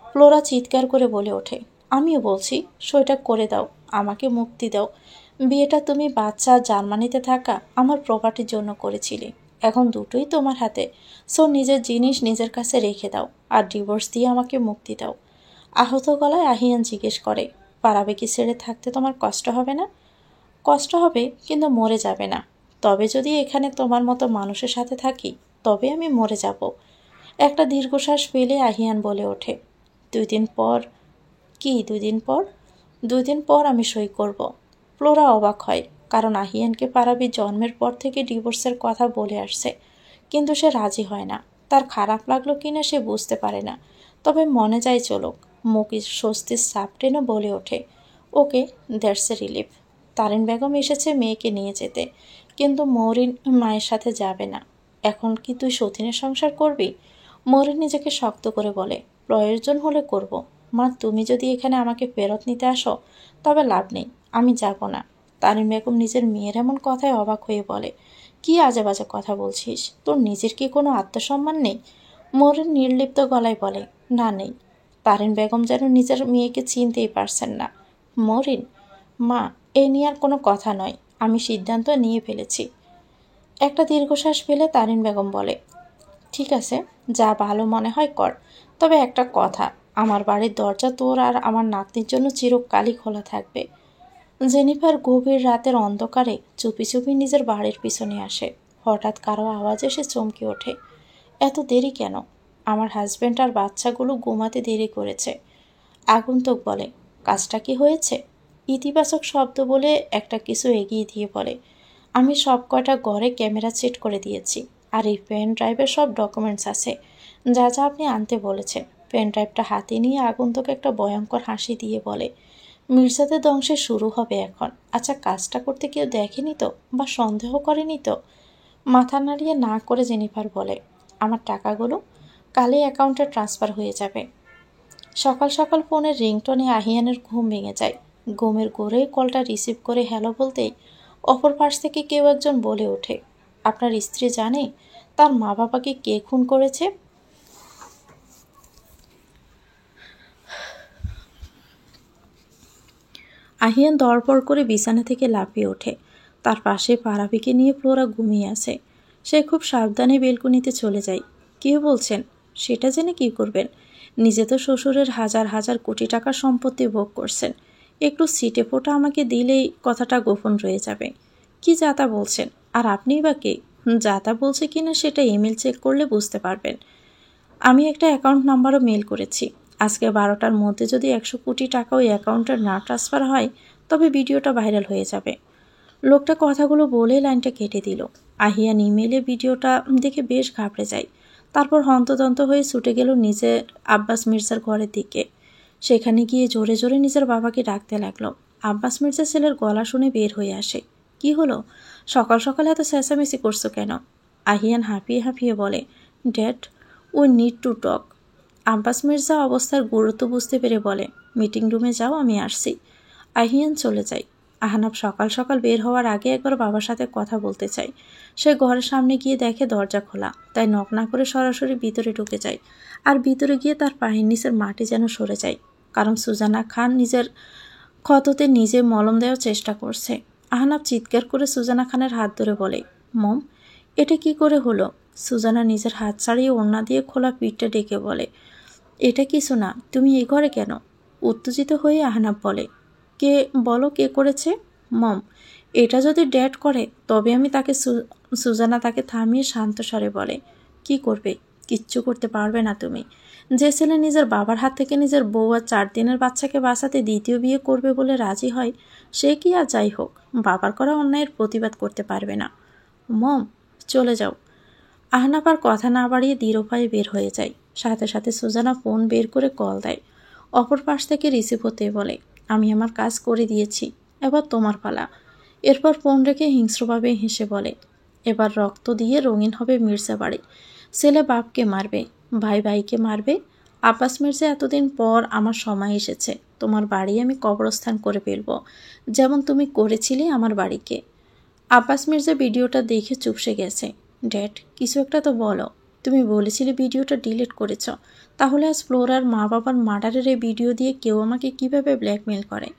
ফ্লোরা চিৎকার করে বলে ওঠে, আমিও বলছি সইটা করে দাও, আমাকে মুক্তি দাও। বিয়েটা তুমি বাচ্চা জার্মানিতে থাকা আমার প্রপার্টির জন্য করেছিলে, এখন দুটোই তোমার হাতে। সো নিজের জিনিস নিজের কাছে রেখে দাও আর ডিভোর্স দিয়ে আমাকে মুক্তি দাও। আহত গলায় আহিয়ান জিজ্ঞেস করে, পারাবে কি ছেড়ে থাকতে তোমার কষ্ট হবে না? কষ্ট হবে, কিন্তু মরে যাবে না। তবে যদি এখানে তোমার মতো মানুষের সাথে থাকি তবে আমি মরে যাব। একটা দীর্ঘশ্বাস ফেলে আহিয়ান বলে ওঠে, 2 দিন পর? কি 2 দিন পর? 2 দিন পর আমি সই করব। ফ্লোরা অবাক হয়, কারণ আহিয়ানকে পারাবি জন্মের পর থেকে ডিভোর্সের কথা বলে আসছে, কিন্তু সে রাজি হয় না। তার খারাপ লাগলো কিনা সে বুঝতে পারে না, তবে মনে যায় চলুক। মুখে স্বস্তির ছাপ টেনে বলে ওঠে, okay, that's a relief. Tarin Begum এসেছে মেয়েকে নিয়ে যেতে, কিন্তু মৌরিন মায়ের সাথে যাবে না। এখন কি তুই সতীনের সংসার করবি? মৌরিন নিজেকে শক্ত করে বলে, প্রয়োজন হলে করব। মা, তুমি যদি এখানে আমাকে ফেরত নিতে আসো তবে লাভ নেই, আমি যাব না। তারিন বেগম নিজের মেয়ের এমন কথায় অবাক হয়ে বলে, কি আজে বাজে কথা বলছিস? তোর নিজের কি কোনো আত্মসম্মান নেই? মৌরিন নির্লিপ্ত গলায় বলে, না নেই। তারিন বেগম যেন নিজের মেয়েকে চিনতেই পারছেন না। মৌরিন, মা, এ নিয়ে আর কোনো কথা নয়, আমি সিদ্ধান্ত নিয়ে ফেলেছি। একটা দীর্ঘশ্বাস ফেলে তারিন বেগম বলে, ঠিক আছে, যা ভালো মনে হয় কর। তবে একটা কথা, আমার বাড়ির দরজা তোর আর আমার নাতনির জন্য চিরকালই খোলা থাকবে। জেনিফার গভীর রাতের অন্ধকারে চুপি চুপি নিজের বাড়ির পিছনে আসে। হঠাৎ কারো আওয়াজে সে চমকে ওঠে। এত দেরি কেন? আমার হাজব্যান্ড আর বাচ্চাগুলো ঘুমাতে দেরি করেছে। আগন্তুক বলে, কাজটা কি হয়েছে? ইতিবাচক শব্দ বলে একটা কিছু এগিয়ে দিয়ে বলে, আমি সব কয়টা ঘরে ক্যামেরা সেট করে দিয়েছি, আর এই পেন ড্রাইভে সব ডকুমেন্টস আছে, যা যা আপনি আনতে বলেছেন। পেন ড্রাইভটা হাতে নিয়ে আগন্তুক একটা ভয়ঙ্কর হাসি দিয়ে বলে, মির্জাদের ধ্বংসে শুরু হবে এখন। আচ্ছা, কাজটা করতে কেউ দেখেনি তো, বা সন্দেহ করেনি তো? মাথা নাড়িয়ে না করে জেনিফার বলে, আমার টাকাগুলো কালই অ্যাকাউন্টে ট্রান্সফার হয়ে যাবে। সকাল সকাল ফোনের রিংটোনে আহিয়ানের ঘুম ভেঙে যায়। ঘুমের ঘোরেই কলটা রিসিভ করে হ্যালো বলতেই অপর পাশ থেকে কেউ একজন বলে ওঠে, আপনার স্ত্রী জানে তার মা বাবাকে কে খুন করেছে? আহিয়ান দরপড় করে বিছানা থেকে লাফিয়ে ওঠে। তার পাশে পারাবিকে নিয়ে ফ্লোরা ঘুমিয়ে আছে। সে খুব সাবধানে বেলকুনিতে চলে যায়। কি বলছেন? সেটা জেনে কি করবেন? নিজে তো শ্বশুরের হাজার হাজার কোটি টাকার সম্পত্তি ভোগ করছেন, একটু সিটে ফোটা আমাকে দিলেই কথাটা গোপন রয়ে যাবে। কি যাতা বলছেন? আর আপনিই বা কে? যাতা বলছে কিনা সেটা ইমেল চেক করলে বুঝতে পারবেন। আমি একটা অ্যাকাউন্ট নাম্বারও মেল করেছি। আজকে 12টার মধ্যে যদি 100 কোটি টাকা ওই অ্যাকাউন্টে না ট্রান্সফার হয় তবে ভিডিওটা ভাইরাল হয়ে যাবে। লোকটা কথাগুলো বলে লাইনটা কেটে দিল। আহিয়ান ইমেলে ভিডিওটা দেখে বেশ ঘাবড়ে যায়। তারপর হন্তদন্ত হয়ে ছুটে গেল নিজের আব্বাস মির্জার ঘরের দিকে। সেখানে গিয়ে জোরে জোরে নিজের বাবাকে ডাকতে লাগলো। আব্বাস মির্জা ছেলের গলা শুনে বের হয়ে আসে। কি হলো? সকাল সকাল এত চেঁচামেচি করছো কেন? আহিয়ান হাঁপিয়ে হাঁপিয়ে বলে, dad, we need to talk. Abbas Mirza অবস্থার গুরুত্ব বুঝতে পেরে বলে, মিটিং রুমে যাও, আমি আসছি। আহিয়ান চলে যায়। আহনাব সকাল সকাল বের হওয়ার আগে একবার বাবার সাথে কথা বলতে চায়। সে ঘরের সামনে গিয়ে দেখে দরজা খোলা, তাই নক না করে সরাসরি ভিতরে ঢুকে যায়। আর ভিতরে গিয়ে তার পায়ের নিচের মাটি যেন সরে যায়, কারণ সুজানা খান নিজের ক্ষততে নিজে মলম দেওয়ার চেষ্টা করছে। আহনাব চিৎকার করে সুজানা খানের হাত ধরে বলে, মম, এটা কি করে হলো? সুজানা নিজের হাত ছাড়িয়ে ওড়না দিয়ে খোলা পিঠটা ডেকে বলে, এটা কিছু না, তুমি এই ঘরে কেন? উত্তেজিত হয়ে আহনাব বলে, কে বলো, কে করেছে? মম, এটা যদি ড্যাড করে তবে আমি তাকে সুজানা তাকে থামিয়ে শান্ত স্বরে বলে, কি করবে? কিচ্ছু করতে পারবে না তুমি। যে ছেলে নিজের বাবার হাত থেকে নিজের বউ আর 4 দিনের বাচ্চাকে বাঁচাতে দ্বিতীয় বিয়ে করবে বলে রাজি হয়, সে কি আর যাই হোক বাবার করা অন্যায়ের প্রতিবাদ করতে পারবে না। মম, চলে যাও। আহনাব আর কথা না বাড়িয়ে দৃঢ় পায়ে বের হয়ে যায়। সাথে সাথে সুজানা ফোন বের করে কল দেয়। অপর পাশ থেকে রিসিভ হতে বলে, আমি আমার কাজ করে দিয়েছি, এবার তোমার পালা। এরপর ফোন রেখে হিংস্রভাবে হেসে বলে, এবার রক্ত দিয়ে রঙিন হবে মির্জা বাড়ি। ছেলে বাপকে মারবে, ভাই ভাইকে মারবে। আব্বাস মির্জা, এতদিন পর আমার সময় এসেছে। তোমার বাড়ি আমি কবরস্থান করে ফেলবো, যেমন তুমি করেছিলে আমার বাড়িকে। আব্বাস মির্জা ভিডিওটা দেখে চুপসে গেছে। ড্যাড, কিছু একটা তো বলো। তুমি বলেছিলে ভিডিওটা ডিলিট করেছ, তাহলে আজ ফ্লোরার মা বাবার মার্ডারের এই ভিডিও দিয়ে কেউ আমাকে কিভাবে ব্ল্যাকমেল করে?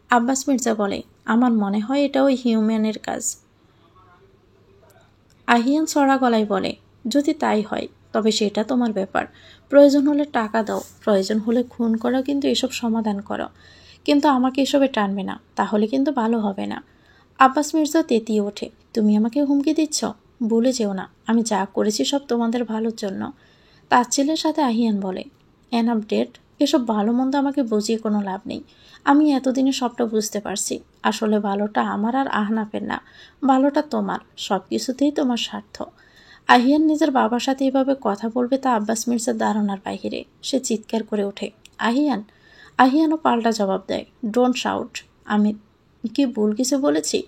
আব্বাস মির্জা বলে, আমার মনে হয় এটা ওই হিউম্যানের কাজ। আহিয়ান চড়া গলায় বলে, যদি তাই হয় তবে সেটা তোমার ব্যাপার। প্রয়োজন হলে টাকা দাও, প্রয়োজন হলে খুন করো, কিন্তু এসব সমাধান করো। কিন্তু আমাকে এসবে টানবে না, তাহলে কিন্তু ভালো হবে না। আব্বাস মির্জা তেতিয়ে ওঠে, তুমি আমাকে হুমকি দিচ্ছ? ভুলে যেও না, আমি যা করেছি সব তোমাদের ভালোর জন্য। তার ছেলের সাথে আহিয়ান বলে, এনাফ ডেট, এসব ভালো মন্দ আমাকে বুঝিয়ে কোনো লাভ নেই। আমি এতদিনে সবটা বুঝতে পারছি। আসলে ভালোটা আমার আর আহনাফের না, ভালোটা তোমার। সব কিছুতেই তোমার স্বার্থ। আহিয়ান নিজের বাবার সাথে এভাবে কথা বলবে তা আব্বাস মির্জার ধারণার বাহিরে। সে চিৎকার করে ওঠে, আহিয়ান! আহিয়ানও পাল্টা জবাব দেয়, ডোন্ট শাউট। আমি কি ভুল কিছু বলেছি?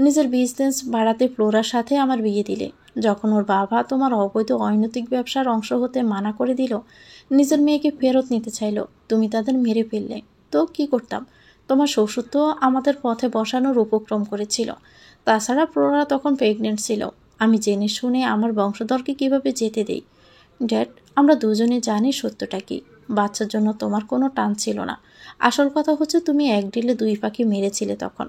নিজের বিজনেস বাড়াতে ফ্লোরার সাথে আমার বিয়ে দিলে, যখন ওর বাবা তোমার অবৈধ অনৈতিক ব্যবসার অংশ হতে মানা করে দিল, নিজের মেয়েকে ফেরত নিতে চাইলো, তুমি তাদের মেরে ফেললে। তো কি করতাম? তোমার শ্বশুর তো আমাদের পথে বসানোর উপক্রম করেছিল। তাছাড়া ফ্লোরা তখন প্রেগনেন্ট ছিল। আমি জেনে শুনে আমার বংশধরকে কিভাবে যেতে দেই? ড্যাড, আমরা দুজনে জানি সত্যটা কি। বাচ্চার জন্য তোমার কোনো টান ছিল না। আসল কথা হচ্ছে তুমি এক ডিলে দুই পাখি মেরেছিলে তখন।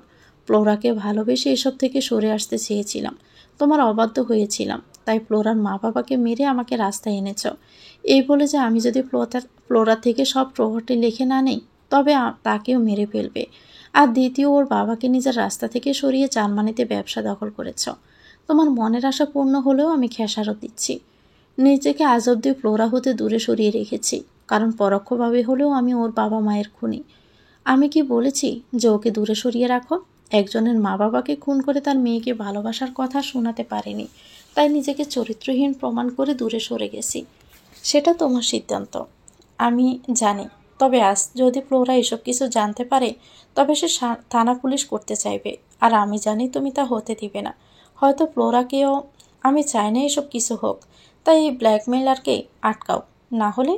ফ্লোরাকে ভালোবেসে এসব থেকে সরে আসতে চেয়েছিলাম, তোমার অবাধ্য হয়েছিলাম, তাই ফ্লোরার মা বাবাকে মেরে আমাকে রাস্তায় এনেছ। এই বলে যে আমি যদি ফ্লোরা থেকে সব প্রপার্টি লিখে না নেই, তবে তাকেও মেরে ফেলবে। আর দ্বিতীয়, ওর বাবাকে নিজের রাস্তা থেকে সরিয়ে জার্মানিতে ব্যবসা দখল করেছ। তোমার মনের আশা পূর্ণ হলেও আমি খেসারত দিচ্ছি। নিজেকে আজ অব্দি ফ্লোরা হতে দূরে সরিয়ে রেখেছি, কারণ পরোক্ষভাবে হলেও আমি ওর বাবা মায়ের খুনি। আমি কি বলেছি যে ওকে দূরে সরিয়ে রাখো? একজনের মা বাবাকে খুন করে তার মেয়েকে ভালোবাসার কথা শোনাতে পারিনি, তাই নিজেকে চরিত্রহীন প্রমাণ করে দূরে সরে গেছি। সেটা তোমার সিদ্ধান্ত, আমি জানি। তবে আজ যদি ফ্লোরা এসব কিছু জানতে পারে, তবে সে থানা পুলিশ করতে চাইবে, আর আমি জানি তুমি তা হতে দিবে না। হয়তো ফ্লোরাকেও। আমি চাই না এসব কিছু হোক, তাই এই ব্ল্যাকমেলারকে আটকাও। না হলে,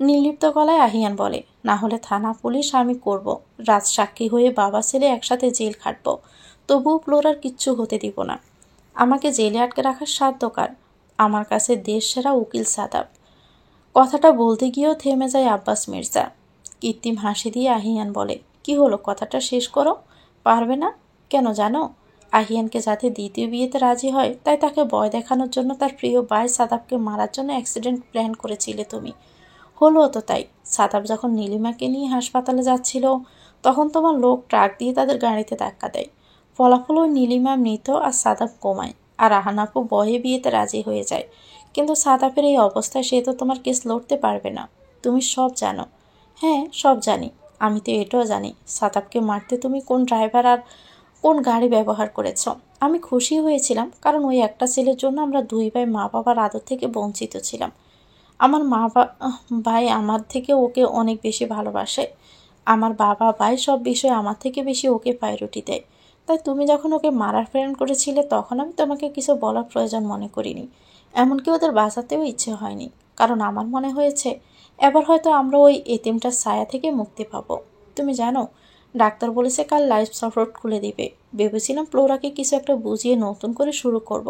নির্লিপ্ত গলায় আহিয়ান বলে, না হলে থানা পুলিশ আমি করব। রাজ সাক্ষী হয়ে বাবা ছেলে একসাথে জেল খাটব। তবুও ফ্লোরার কিচ্ছু হতে দিব না। আমাকে জেলে আটকে রাখার সাধ্য কার? আমার কাছে দেশ সেরা উকিল সাদাব। কথাটা বলতে গিয়েও থেমে যায় আব্বাস মির্জা। কৃত্রিম হাসি দিয়ে আহিয়ান বলে, কি হলো, কথাটা শেষ করো। পারবে না কেন জানো? আহিয়ানকে যাতে দ্বিতীয় বিয়েতে রাজি হয়, তাই তাকে ভয় দেখানোর জন্য তার প্রিয় ভাই সাদাবকে মারার জন্য অ্যাক্সিডেন্ট প্ল্যান করেছিলে তুমি। হলো তো তাই। সাদাব যখন নীলিমাকে নিয়ে হাসপাতালে যাচ্ছিল, তখন তোমার লোক ট্রাক দিয়ে তাদের গাড়িতে ধাক্কা দেয়। ফলাফল ওই নীলিমা মৃত আর সাদাব কোমায়, আর আহানাপু ভয়ে বিয়েতে রাজি হয়ে যায়। কিন্তু সাদাবের এই অবস্থায় সে তো তোমার কেস লড়তে পারবে না। তুমি সব জানো। হ্যাঁ, সব জানি। আমি তো এটাও জানি সাদাবকে মারতে তুমি কোন ড্রাইভার আর কোন গাড়ি ব্যবহার করেছ। আমি খুশি হয়েছিলাম, কারণ ওই একটা ছেলের জন্য আমরা দুই ভাই মা বাবার আদর থেকে বঞ্চিত ছিলাম। আমার ভাই আমার থেকে ওকে অনেক বেশি ভালোবাসে। আমার বাবা ভাই সব বিষয়ে আমার থেকে বেশি ওকে প্রায়োরিটি দেয়। তাই তুমি যখন ওকে মারার প্ল্যান করেছিলে, তখন আমি তোমাকে কিছু বলার প্রয়োজন মনে করিনি। এমনকি ওদের বাঁচাতেও ইচ্ছে হয়নি, কারণ আমার মনে হয়েছে এবার হয়তো আমরা ওই এতিমটার ছায়া থেকে মুক্তি পাবো। তুমি জানো, ডাক্তার বলেছে কাল লাইফ সাপোর্ট খুলে দিবে। ভেবেছিলাম ফ্লোরাকে কিছু একটা বুঝিয়ে নতুন করে শুরু করব,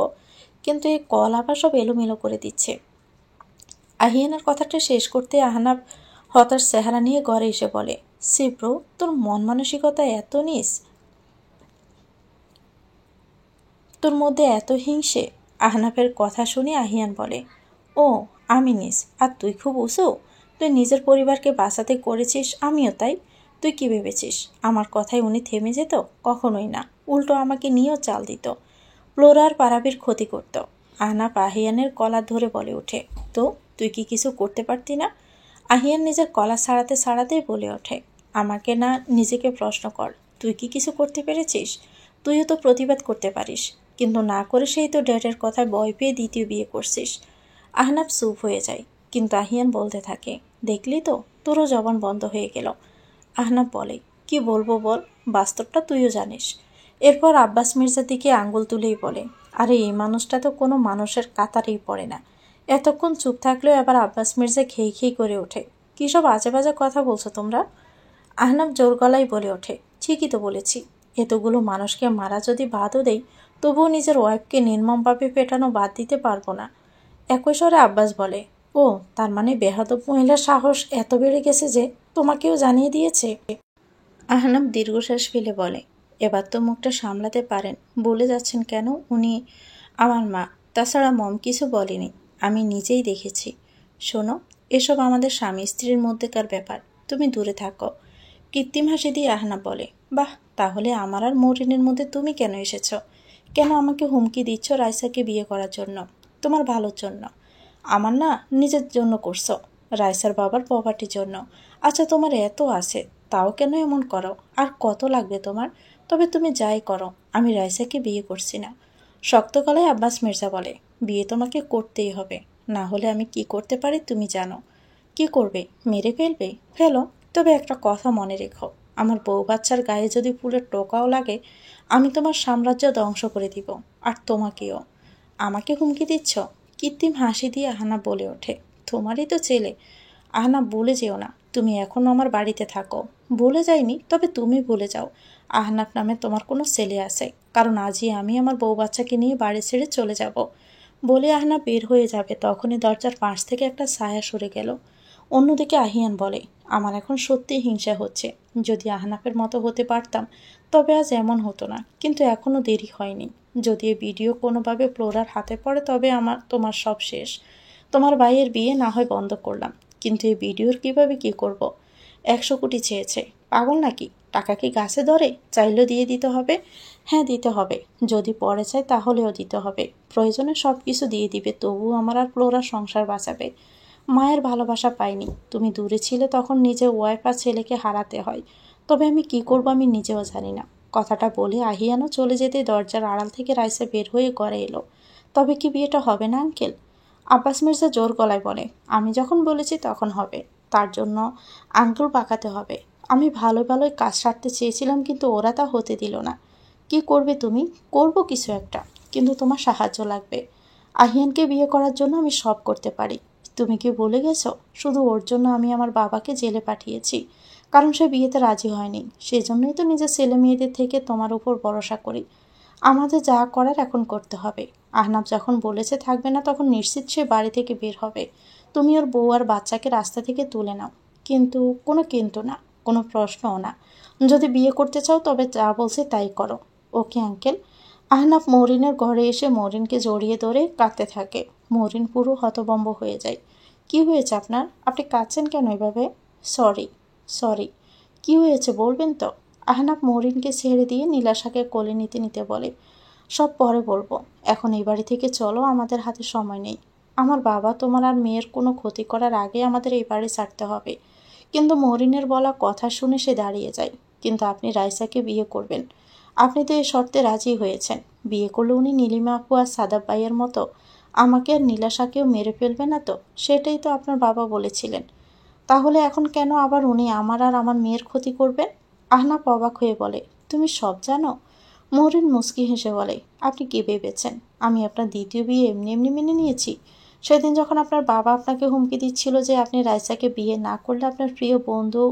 কিন্তু এই কল আবার সব এলোমেলো করে দিচ্ছে। আহিয়ানের কথাটা শেষ করতে আহনাব হতাশ চেহারা নিয়ে ঘরে এসে বলে, সিপ্রো, তোর মন মানসিকতা এত নিস, তোর মধ্যে এত হিংসে? আহনাফের কথা শুনে আহিয়ান বলে, ও আমি নিস, আর তুই খুব উঁচু। তুই নিজের পরিবারকে বাঁচাতে করেছিস, আমিও তাই। তুই কি ভেবেছিস আমার কথায় উনি থেমে যেত? কখনোই না, উল্টো আমাকে নিয়েও চাল দিত, ফ্লোরার পারাবির ক্ষতি করত। আহনাফ আহিয়ানের কলার ধরে বলে ওঠে, তো তুই কি কিছু করতে পারতি না? আহিয়ান নিজের কলা ছাড়াতে ছাড়াতেই বলে ওঠে, আমাকে না, নিজেকে প্রশ্ন কর, তুই কি কিছু করতে পেরেছিস? তুইও তো প্রতিবাদ করতে পারিস, কিন্তু না করে সেই তো ড্যাডের কথায় ভয় পেয়ে দ্বিতীয় বিয়ে করছিস। আহনাফ চুপ হয়ে যায়, কিন্তু আহিয়ান বলতে থাকে, দেখলি তো, তোরও জবান বন্ধ হয়ে গেল। আহনাফ বলে, কি বলবো বল, বাস্তবটা তুইও জানিস। এরপর আব্বাস মির্জার দিকে আঙ্গুল তুলেই বলে, আরে এই মানুষটা তো কোনো মানুষের কাতারেই পড়ে না। এতক্ষণ চুপ থাকলেও এবার আব্বাস মির্জা খেই খেই করে ওঠে। কী সব আজে বাজে কথা বলছো তোমরা? আহনাফ জোর গলায় বলে ওঠে, ঠিকই তো বলেছি। এতগুলো মানুষকে মারা যদি বাদও দেই, তবুও নিজের ওয়াইফকে নির্মমভাবে পেটানো বাদ দিতে পারবো না। একই স্বরে আব্বাস বলে, ও তার মানে বেহাদব মহিলার সাহস এত বেড়ে গেছে যে তোমাকেও জানিয়ে দিয়েছে? আহনাফ দীর্ঘশ্বাস ফেলে বলে, এবার তো মুখটা সামলাতে পারেন। বলে যাচ্ছেন কেন? উনি আমার মা, তাছাড়া মম কিছু বলেনি, আমি নিজেই দেখেছি। শোনো, এসব আমাদের স্বামী স্ত্রীর মধ্যেকার ব্যাপার, তুমি দূরে থাকো। কৃত্রিম হাসি দিয়ে আহনাফ বলে, বাহ, তাহলে আমার আর মরিনের মধ্যে তুমি কেন এসেছ? কেন আমাকে হুমকি দিচ্ছ রাইসাকে বিয়ে করার জন্য? তোমার ভালোর জন্য। আমার না, নিজের জন্য করছো, রাইসার বাবার প্রপার্টির জন্য। আচ্ছা, তোমার এত আছে, তাও কেন এমন করো? আর কত লাগবে তোমার? তবে তুমি যাই করো, আমি রাইসাকে বিয়ে করছি না। শক্ত গলায় আব্বাস মির্জা বলে, বিয়ে তোমাকে করতেই হবে, না হলে আমি কি করতে পারি তুমি জানো। কি করবে? মেরে ফেলবে? ফেলো, তবে একটা কথা মনে রেখো, আমার বউ বাচ্চার গায়ে যদি ফুলের টোকাও লাগে, আমি তোমার সাম্রাজ্য ধ্বংস করে দিব, আর তোমাকেও। আমাকে হুমকি দিচ্ছ? কৃত্রিম হাসি দিয়ে আহনা বলে ওঠে, তোমারই তো ছেলে। আহনা, ভুলে যেও না, তুমি এখনও আমার বাড়িতে থাকো। ভুলে যাইনি, তবে তুমি ভুলে যাও আহনাফ নামে তোমার কোনো ছেলে আছে, কারণ আজই আমি আমার বউ বাচ্চাকে নিয়ে বাড়ি ছেড়ে চলে যাব। বলে আহনা বের হয়ে যাবে, তখনই দরজার পাশ থেকে একটা ছায়া সরে গেল। অন্যদিকে আহিয়ান বলে, আমার এখন সত্যিই হিংসা হচ্ছে। যদি আহনাফের মতো হতে পারতাম, তবে আজ এমন হতো না, কিন্তু এখনও দেরি হয়নি। যদি এই ভিডিও কোনোভাবে ফ্লোরার হাতে পড়ে, তবে তোমার সব শেষ। তোমার ভাইয়ের বিয়ে না হয় বন্ধ করলাম, কিন্তু এই ভিডিওর কিভাবে কি করব? 100 কোটি চেয়েছে, পাগল নাকি? টাকা কি গাছে ধরে? চাইলেও দিয়ে দিতে হবে? হ্যাঁ, দিতে হবে। যদি পরে চাই তাহলেও দিতে হবে। প্রয়োজনে সব কিছু দিয়ে দিবে, তবুও আমার আর ফ্লোরার সংসার বাঁচাবে। মায়ের ভালোবাসা পাইনি, তুমি দূরে ছিলে তখন নিজের ওয়াইফ আর ছেলেকে হারাতে হয়। তবে আমি কি করব আমি নিজেও জানি না। কথাটা বলে আহিয়ানও চলে যেতে দরজার আড়াল থেকে রাইসা বের হয়ে ঘরে এলো। তবে কি বিয়েটা হবে না আঙ্কেল? আব্বাস মির্জা জোর গলায় বলে, আমি যখন বলেছি তখন হবে, তার জন্য আঙ্গুল পাকাতে হবে। আমি ভালো ভালোই কাজ সারতে চেয়েছিলাম, কিন্তু ওরা তা হতে দিল না। কি করবে তুমি? করব কিছু একটা, কিন্তু তোমার সাহায্য লাগবে। আহিয়ানকে বিয়ে করার জন্য আমি সব করতে পারি। তুমি কি বলে গেছো? শুধু ওর জন্য আমি আমার বাবাকে জেলে পাঠিয়েছি, কারণ সে বিয়েতে রাজি হয়নি। সেজন্যই তো নিজের ছেলে মেয়েদের থেকে তোমার উপর ভরসা করি। আমাদের যা করার এখন করতে হবে। আহনাফ যখন বলেছে থাকবে না, তখন নিশ্চিত সে বাড়ি থেকে বের হবে। তুমি ওর বউ আর বাচ্চাকে রাস্তা থেকে তুলে নাও। কিন্তু কোনো কিন্তু না, কোনো প্রশ্নও না। যদি বিয়ে করতে চাও তবে যা বলছে তাই করো। Okay uncle. আহনাফ মরিনের ঘরে এসে মরিনকে জড়িয়ে ধরে কাঁদতে থাকে। মরিন পুরো হতভম্ব হয়ে যায়। কি হয়েছে আপনার? আপনি কাঁদছেন কেন এভাবে? সরি। সরি। কি হয়েছে বলবেন তো? আহনাফ মরিনকে ছেড়ে দিয়ে নীলাশাকে কোলে নিতে নিতে বলে, সব পরে বলবো, এখন এই বাড়ি থেকে চলো, আমাদের হাতে সময় নেই। আমার বাবা তোমার আর মেয়ের কোনো ক্ষতি করার আগে আমাদের এই বাড়ি ছাড়তে হবে। কিন্তু মরিনের বলা কথা শুনে সে দাঁড়িয়ে যায়। কিন্তু আপনি রাইসাকে বিয়ে করবেন। আপনি তো এই শর্তে রাজি হয়েছেন। বিয়ে করলে উনি নীলিমা আপু আর সাদাব ভাইয়ের মতো আমাকে আর নীলাশাকেও মেরে ফেলবে না তো? সেটাই তো আপনার বাবা বলেছিলেন। তাহলে এখন কেন আবার উনি আমার আর আমার মেয়ের ক্ষতি করবেন? আহনাফ অবাক হয়ে বলে, তুমি সব জানো? মরিন মুচকি হেসে বলে, আপনি কি ভেবেছেন আমি আপনার দ্বিতীয় বিয়ে এমনি এমনি মেনে নিয়েছি? সেদিন যখন আপনার বাবা আপনাকে হুমকি দিচ্ছিল যে আপনি রাইসাকে বিয়ে না করলে আপনার প্রিয় বন্ধু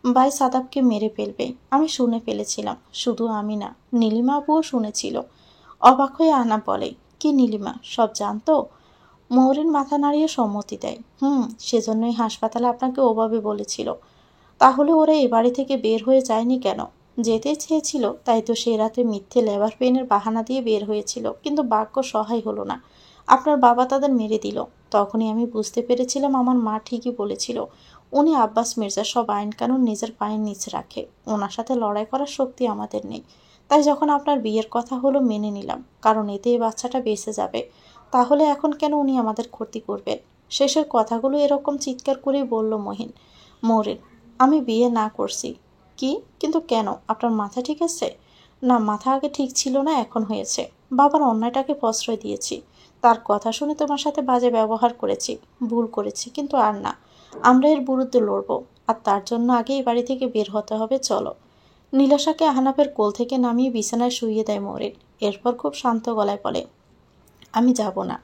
ভাই সাদাবকে মেরে ফেলবে, আমি শুনে ফেলেছিলাম। শুধু আমি না, নীলিমা আপুও শুনেছিল। অবাক হয়ে আহনাফ বলে, কি নীলিমা সব জানতো? মহরিন মাথা নাড়িয়ে সম্মতি দেয়। সেজন্যই হাসপাতালে আপনাকে ওভাবে বলেছিল। তাহলে ওরা এ বাড়ি থেকে বের হয়ে যায়নি কেন? যেতে চেয়েছিল, তাই তো সে রাতে মিথ্যে লেবার পেনের বাহানা দিয়ে বের হয়েছিল, কিন্তু ভাগ্য সহায় হলো না। আপনার বাবা তাদের মেরে দিল। তখনই আমি বুঝতে পেরেছিলাম আমার মা ঠিকই বলেছিল। উনি আব্বাস মির্জা সব আইন কানুন নিজের পায়ের নিচে রাখে। ওনার সাথে লড়াই করার শক্তি আমাদের নেই। তাই যখন আপনার বিয়ের কথা হলো মেনে নিলাম, কারণ এতে এই বাচ্চাটা বেঁচে যাবে। তাহলে এখন কেন উনি আমাদের ক্ষতি করবেন? শেষের কথাগুলো এরকম চিৎকার করে বলল মরিন, আমি বিয়ে না করছি। কি? কিন্তু কেন? আপনার মাথা ঠিক আছে? না, মাথা আগে ঠিক ছিল না, এখন হয়েছে। বাবার অন্যায়টাকে প্রশ্রয় দিয়েছি। তার কথা শুনে তোমার সাথে বাজে ব্যবহার করেছি। ভুল করেছি, কিন্তু আর না। আমরা এর বিরুদ্ধে লড়বো, আর তার জন্য আগে এই বাড়ি থেকে বের হতে হবে, চলো। নীলাশাকে আহনাফের কোল থেকে নামিয়ে বিছানায় শুইয়ে দেয় মরিন। এরপর খুব শান্ত গলায় বলে, আমি যাব না।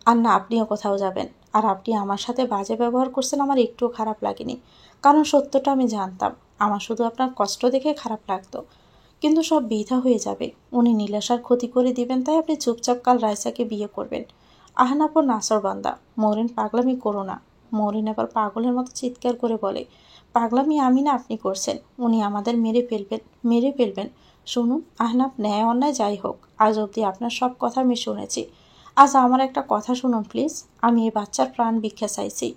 আর না, আপনিও কোথাও যাবেন। আর আপনি আমার সাথে বাজে ব্যবহার করছেন আমার একটুও খারাপ লাগেনি, কারণ সত্যটা আমি জানতাম। আমার শুধু আপনার কষ্ট দেখে খারাপ লাগতো। কিন্তু সব বৃথা হয়ে যাবে। উনি নীলাশার ক্ষতি করে দিবেন, তাই আপনি চুপচাপ কাল রাইসাকে বিয়ে করবেন। আহনাফ ও নাসরবান্দা, মরিন পাগলামি করো না। মরিন এবার পাগলের মতো চিৎকার করে বলে, পাগলামি আমি না, আপনি করছেন। উনি আমাদের মেরে ফেলবেন। শুনুন আহনাফ, ন্যায় অন্যায় যাই হোক, আজ অবধি আপনার সব কথা আমি শুনেছি। আজ আমার একটা কথা শুনুন প্লিজ। আমি এই বাচ্চার প্রাণ ভিক্ষা চাইছি।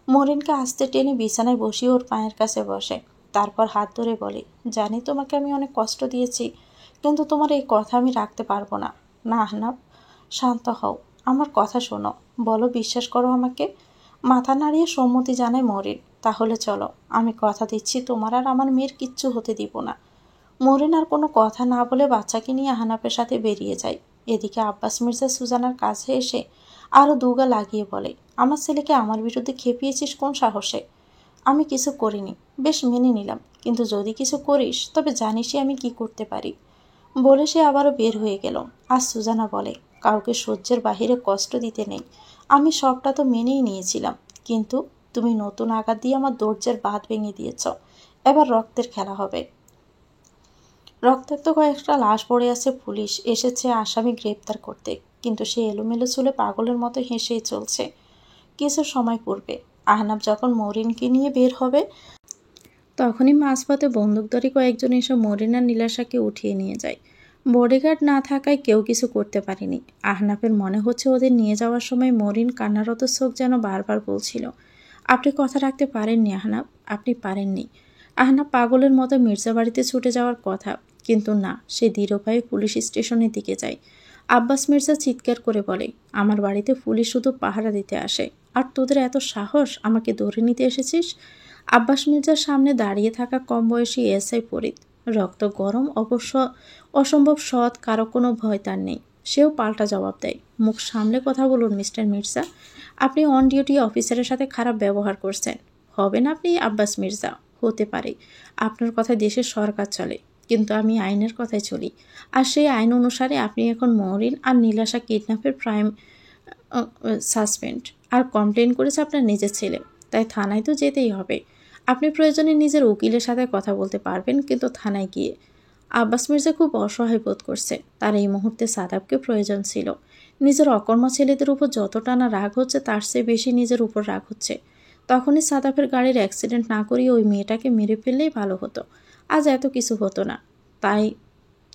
মরিনকে আস্তে টেনে বিছানায় বসিয়ে ওর পায়ের কাছে বসে, তারপর হাত ধরে বলে, জানি তোমাকে আমি অনেক কষ্ট দিয়েছি, কিন্তু তোমার এই কথা আমি রাখতে পারবো না। না আহনাফ, শান্ত হও, আমার কথা শোনো, বলো বিশ্বাস করো আমাকে। মাথা নাড়িয়ে সম্মতি জানায় মরিন। তাহলে চলো, আমি কথা দিচ্ছি তোমার আর আমার মেয়ের কিচ্ছু হতে দিব না। মরিন আর কোনো কথা না বলে বাচ্চাকে নিয়ে আহনাফের সাথে বেরিয়ে যায়। এদিকে আব্বাস মির্জা সুজানার কাছে এসে আরও দুগা লাগিয়ে বলে, আমার ছেলেকে আমার বিরুদ্ধে খেপিয়েছিস কোন সাহসে? আমি কিছু করিনি, বেশ মেনে নিলাম, কিন্তু যদি কিছু করিস তবে জানিসই আমি কি করতে পারি। বলে সে আবারও বের হয়ে গেল। আর সুজানা বলে, কাউকে সহ্যের বাহিরে কষ্ট দিতে নেই। আমি সবটা তো মেনেই নিয়েছিলাম, কিন্তু তুমি নতুন আঘাত দিয়ে আমার ধৈর্যের বাঁধ ভেঙে দিয়েছ। এবার রক্তের খেলা হবে। রক্তাক্ত কয়েকটা লাশ পড়ে আছে, পুলিশ এসেছে আসামি গ্রেপ্তার করতে, কিন্তু সে এলোমেলো চুলে পাগলের মতো হেসেই চলছে। কিছু সময় পূর্বে আহনাফ যখন মরিনকে নিয়ে বের হবে, তখনই মাঝপথে বন্দুকধারী কয়েকজন এসে মরিন আর নীলাশাকে উঠিয়ে নিয়ে যায়। বডিগার্ড না থাকায় কেউ কিছু করতে পারেনি। আহনাফের মনে হচ্ছে ওদের নিয়ে যাওয়ার সময় মরিন কান্নারত চোখ যেন বারবার বলছিল, আপনি কথা রাখতে পারেননি আহনাফ, আপনি পারেননি। আহনাফ পাগলের মতো মির্জা বাড়িতে ছুটে যাওয়ার কথা, কিন্তু না, সে দৃঢ়ভাবে পুলিশ স্টেশনের দিকে যায়। আব্বাস মির্জা চিৎকার করে বলে, আমার বাড়িতে পুলিশ শুধু পাহারা দিতে আসে, আর তোদের এত সাহস আমাকে ধরে নিতে এসেছিস? আব্বাস মির্জার সামনে দাঁড়িয়ে থাকা কম বয়সী এসআই ফরিদ, রক্ত গরম, অবশ্য অসম্ভব সৎ, কারো কোনো ভয় তার নেই। সেও পাল্টা জবাব দেয়, মুখ সামলে কথা বলুন মিস্টার মির্জা, আপনি অন ডিউটি অফিসারের সাথে খারাপ ব্যবহার করছেন। হবেন আপনি আব্বাস মির্জা, হতে পারে আপনার কথায় দেশের সরকার চলে, কিন্তু আমি আইনের কথায় চলি, আর সেই আইন অনুসারে আপনি এখন মরিন আর নীলাশা কিডন্যাপের প্রাইম সাসপেন্ড, আর কমপ্লেন করেছে আপনার নিজের ছেলে, তাই থানায় তো যেতেই হবে। আপনি প্রয়োজনে নিজের উকিলের সাথে কথা বলতে পারবেন, কিন্তু থানায় গিয়ে। আব্বাস মির্জা খুব অসহায় বোধ করছে। তার এই মুহূর্তে সাদাবকে প্রয়োজন ছিল। নিজের অকর্মা ছেলেদের উপর যতটা না রাগ হচ্ছে, তার চেয়ে বেশি নিজের উপর রাগ হচ্ছে। তখনই সাদাবের গাড়ির অ্যাক্সিডেন্ট না করিয়ে ওই মেয়েটাকে মেরে ফেললেই ভালো হতো, আজ এত কিছু হতো না। তাই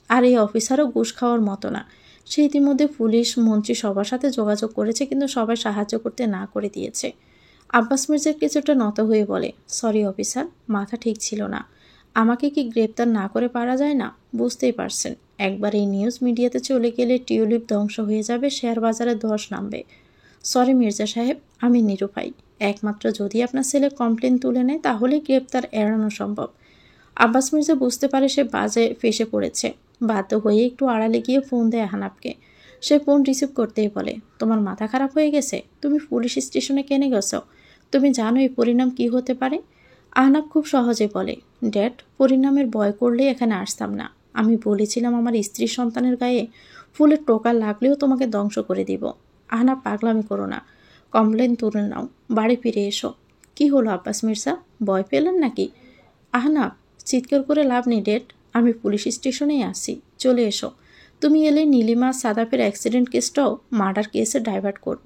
আর এই অফিসারও ঘুষ খাওয়ার মতো না। সে ইতিমধ্যে পুলিশ মন্ত্রী সবার সাথে যোগাযোগ করেছে, কিন্তু সবাই সাহায্য করতে না করে দিয়েছে। আব্বাস মির্জা কিছুটা নত হয়ে বলে, সরি অফিসার, মাথা ঠিক ছিল না। আমাকে কি গ্রেপ্তার না করে পারা যায় না? বুঝতেই পারছেন, একবার এই নিউজ মিডিয়াতে চলে গেলে টিউলিপ ধ্বংস হয়ে যাবে, শেয়ার বাজারে ধস নামবে। সরি মির্জা সাহেব, আমি নিরুপায়। একমাত্র যদি আপনার ছেলে কমপ্লেন তুলে নেয়, তাহলেই গ্রেপ্তার এড়ানো সম্ভব। আব্বাস মির্জা বুঝতে পারে সে বাজে ফেসে পড়েছে। বাধ্য হয়ে একটু আড়ালে গিয়ে ফোন দেয় আহনাফকে। সে ফোন রিসিভ করতেই বলে, তোমার মাথা খারাপ হয়ে গেছে? তুমি পুলিশ স্টেশনে কেন গেছো? তুমি জানো এই পরিণাম কি হতে পারে? আহনাফ খুব সহজে বলে, ড্যাড, পরিণামের ভয় করলেই এখানে আসতাম না। আমি বলেছিলাম আমার স্ত্রী সন্তানের গায়ে ফুলের টোকা লাগলেও তোমাকে ধ্বংস করে দিব। আহনাফ, পাগলামি করো না, কমপ্লেন তুলে নাও, বাড়ি ফিরে এসো। কি হলো আব্বাস মির্জা, ভয় পেলেন নাকি? আহনাফ, চিৎকার করে লাভ নেই ড্যাড, আমি পুলিশ স্টেশনেই আসছি, চলে এসো। তুমি এলে নীলিমা সাদাফের অ্যাক্সিডেন্ট কেসটাও মার্ডার কেসে ডাইভার্ট করব।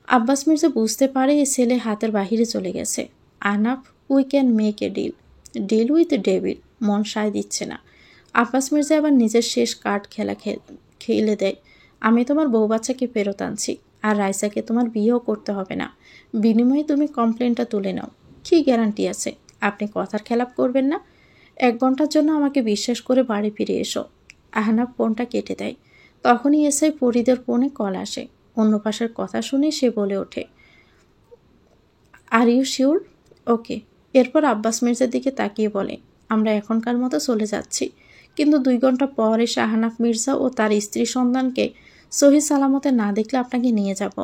আব্বাস মির্জা বুঝতে পারে এ ছেলে হাতের বাহিরে চলে গেছে। Ahnaf, we can make a deal with devil. মন সায় দিচ্ছে না। আব্বাস মির্জা আবার নিজের শেষ কার্ড খেলে দেয়, আমি তোমার বউ বাচ্চাকে ফেরত আনছি, আর রাইসাকে তোমার বিয়েও করতে হবে না। বিনিময়ে তুমি কমপ্লেনটা তুলে নাও। কী গ্যারান্টি আছে আপনি কথার খেলাপ করবেন না? 1 ঘন্টার জন্য আমাকে বিশ্বাস করে বাড়ি ফিরে এসো। আহনাফ ফোনটা কেটে দেয়। তখনই এসআই ফরিদের ফোনে কল আসে। অন্য পাশের কথা শুনে সে বলে ওঠে, আর ইউ শিওর? ওকে। এরপর আব্বাস মির্জার দিকে তাকিয়ে বলে, আমরা এখনকার মতো চলে যাচ্ছি, কিন্তু 2 ঘন্টা পর এসে আহনাফ মির্জা ও তার স্ত্রী সন্তানকে সহি সালামতে না দেখলে আপনাকে নিয়ে যাব।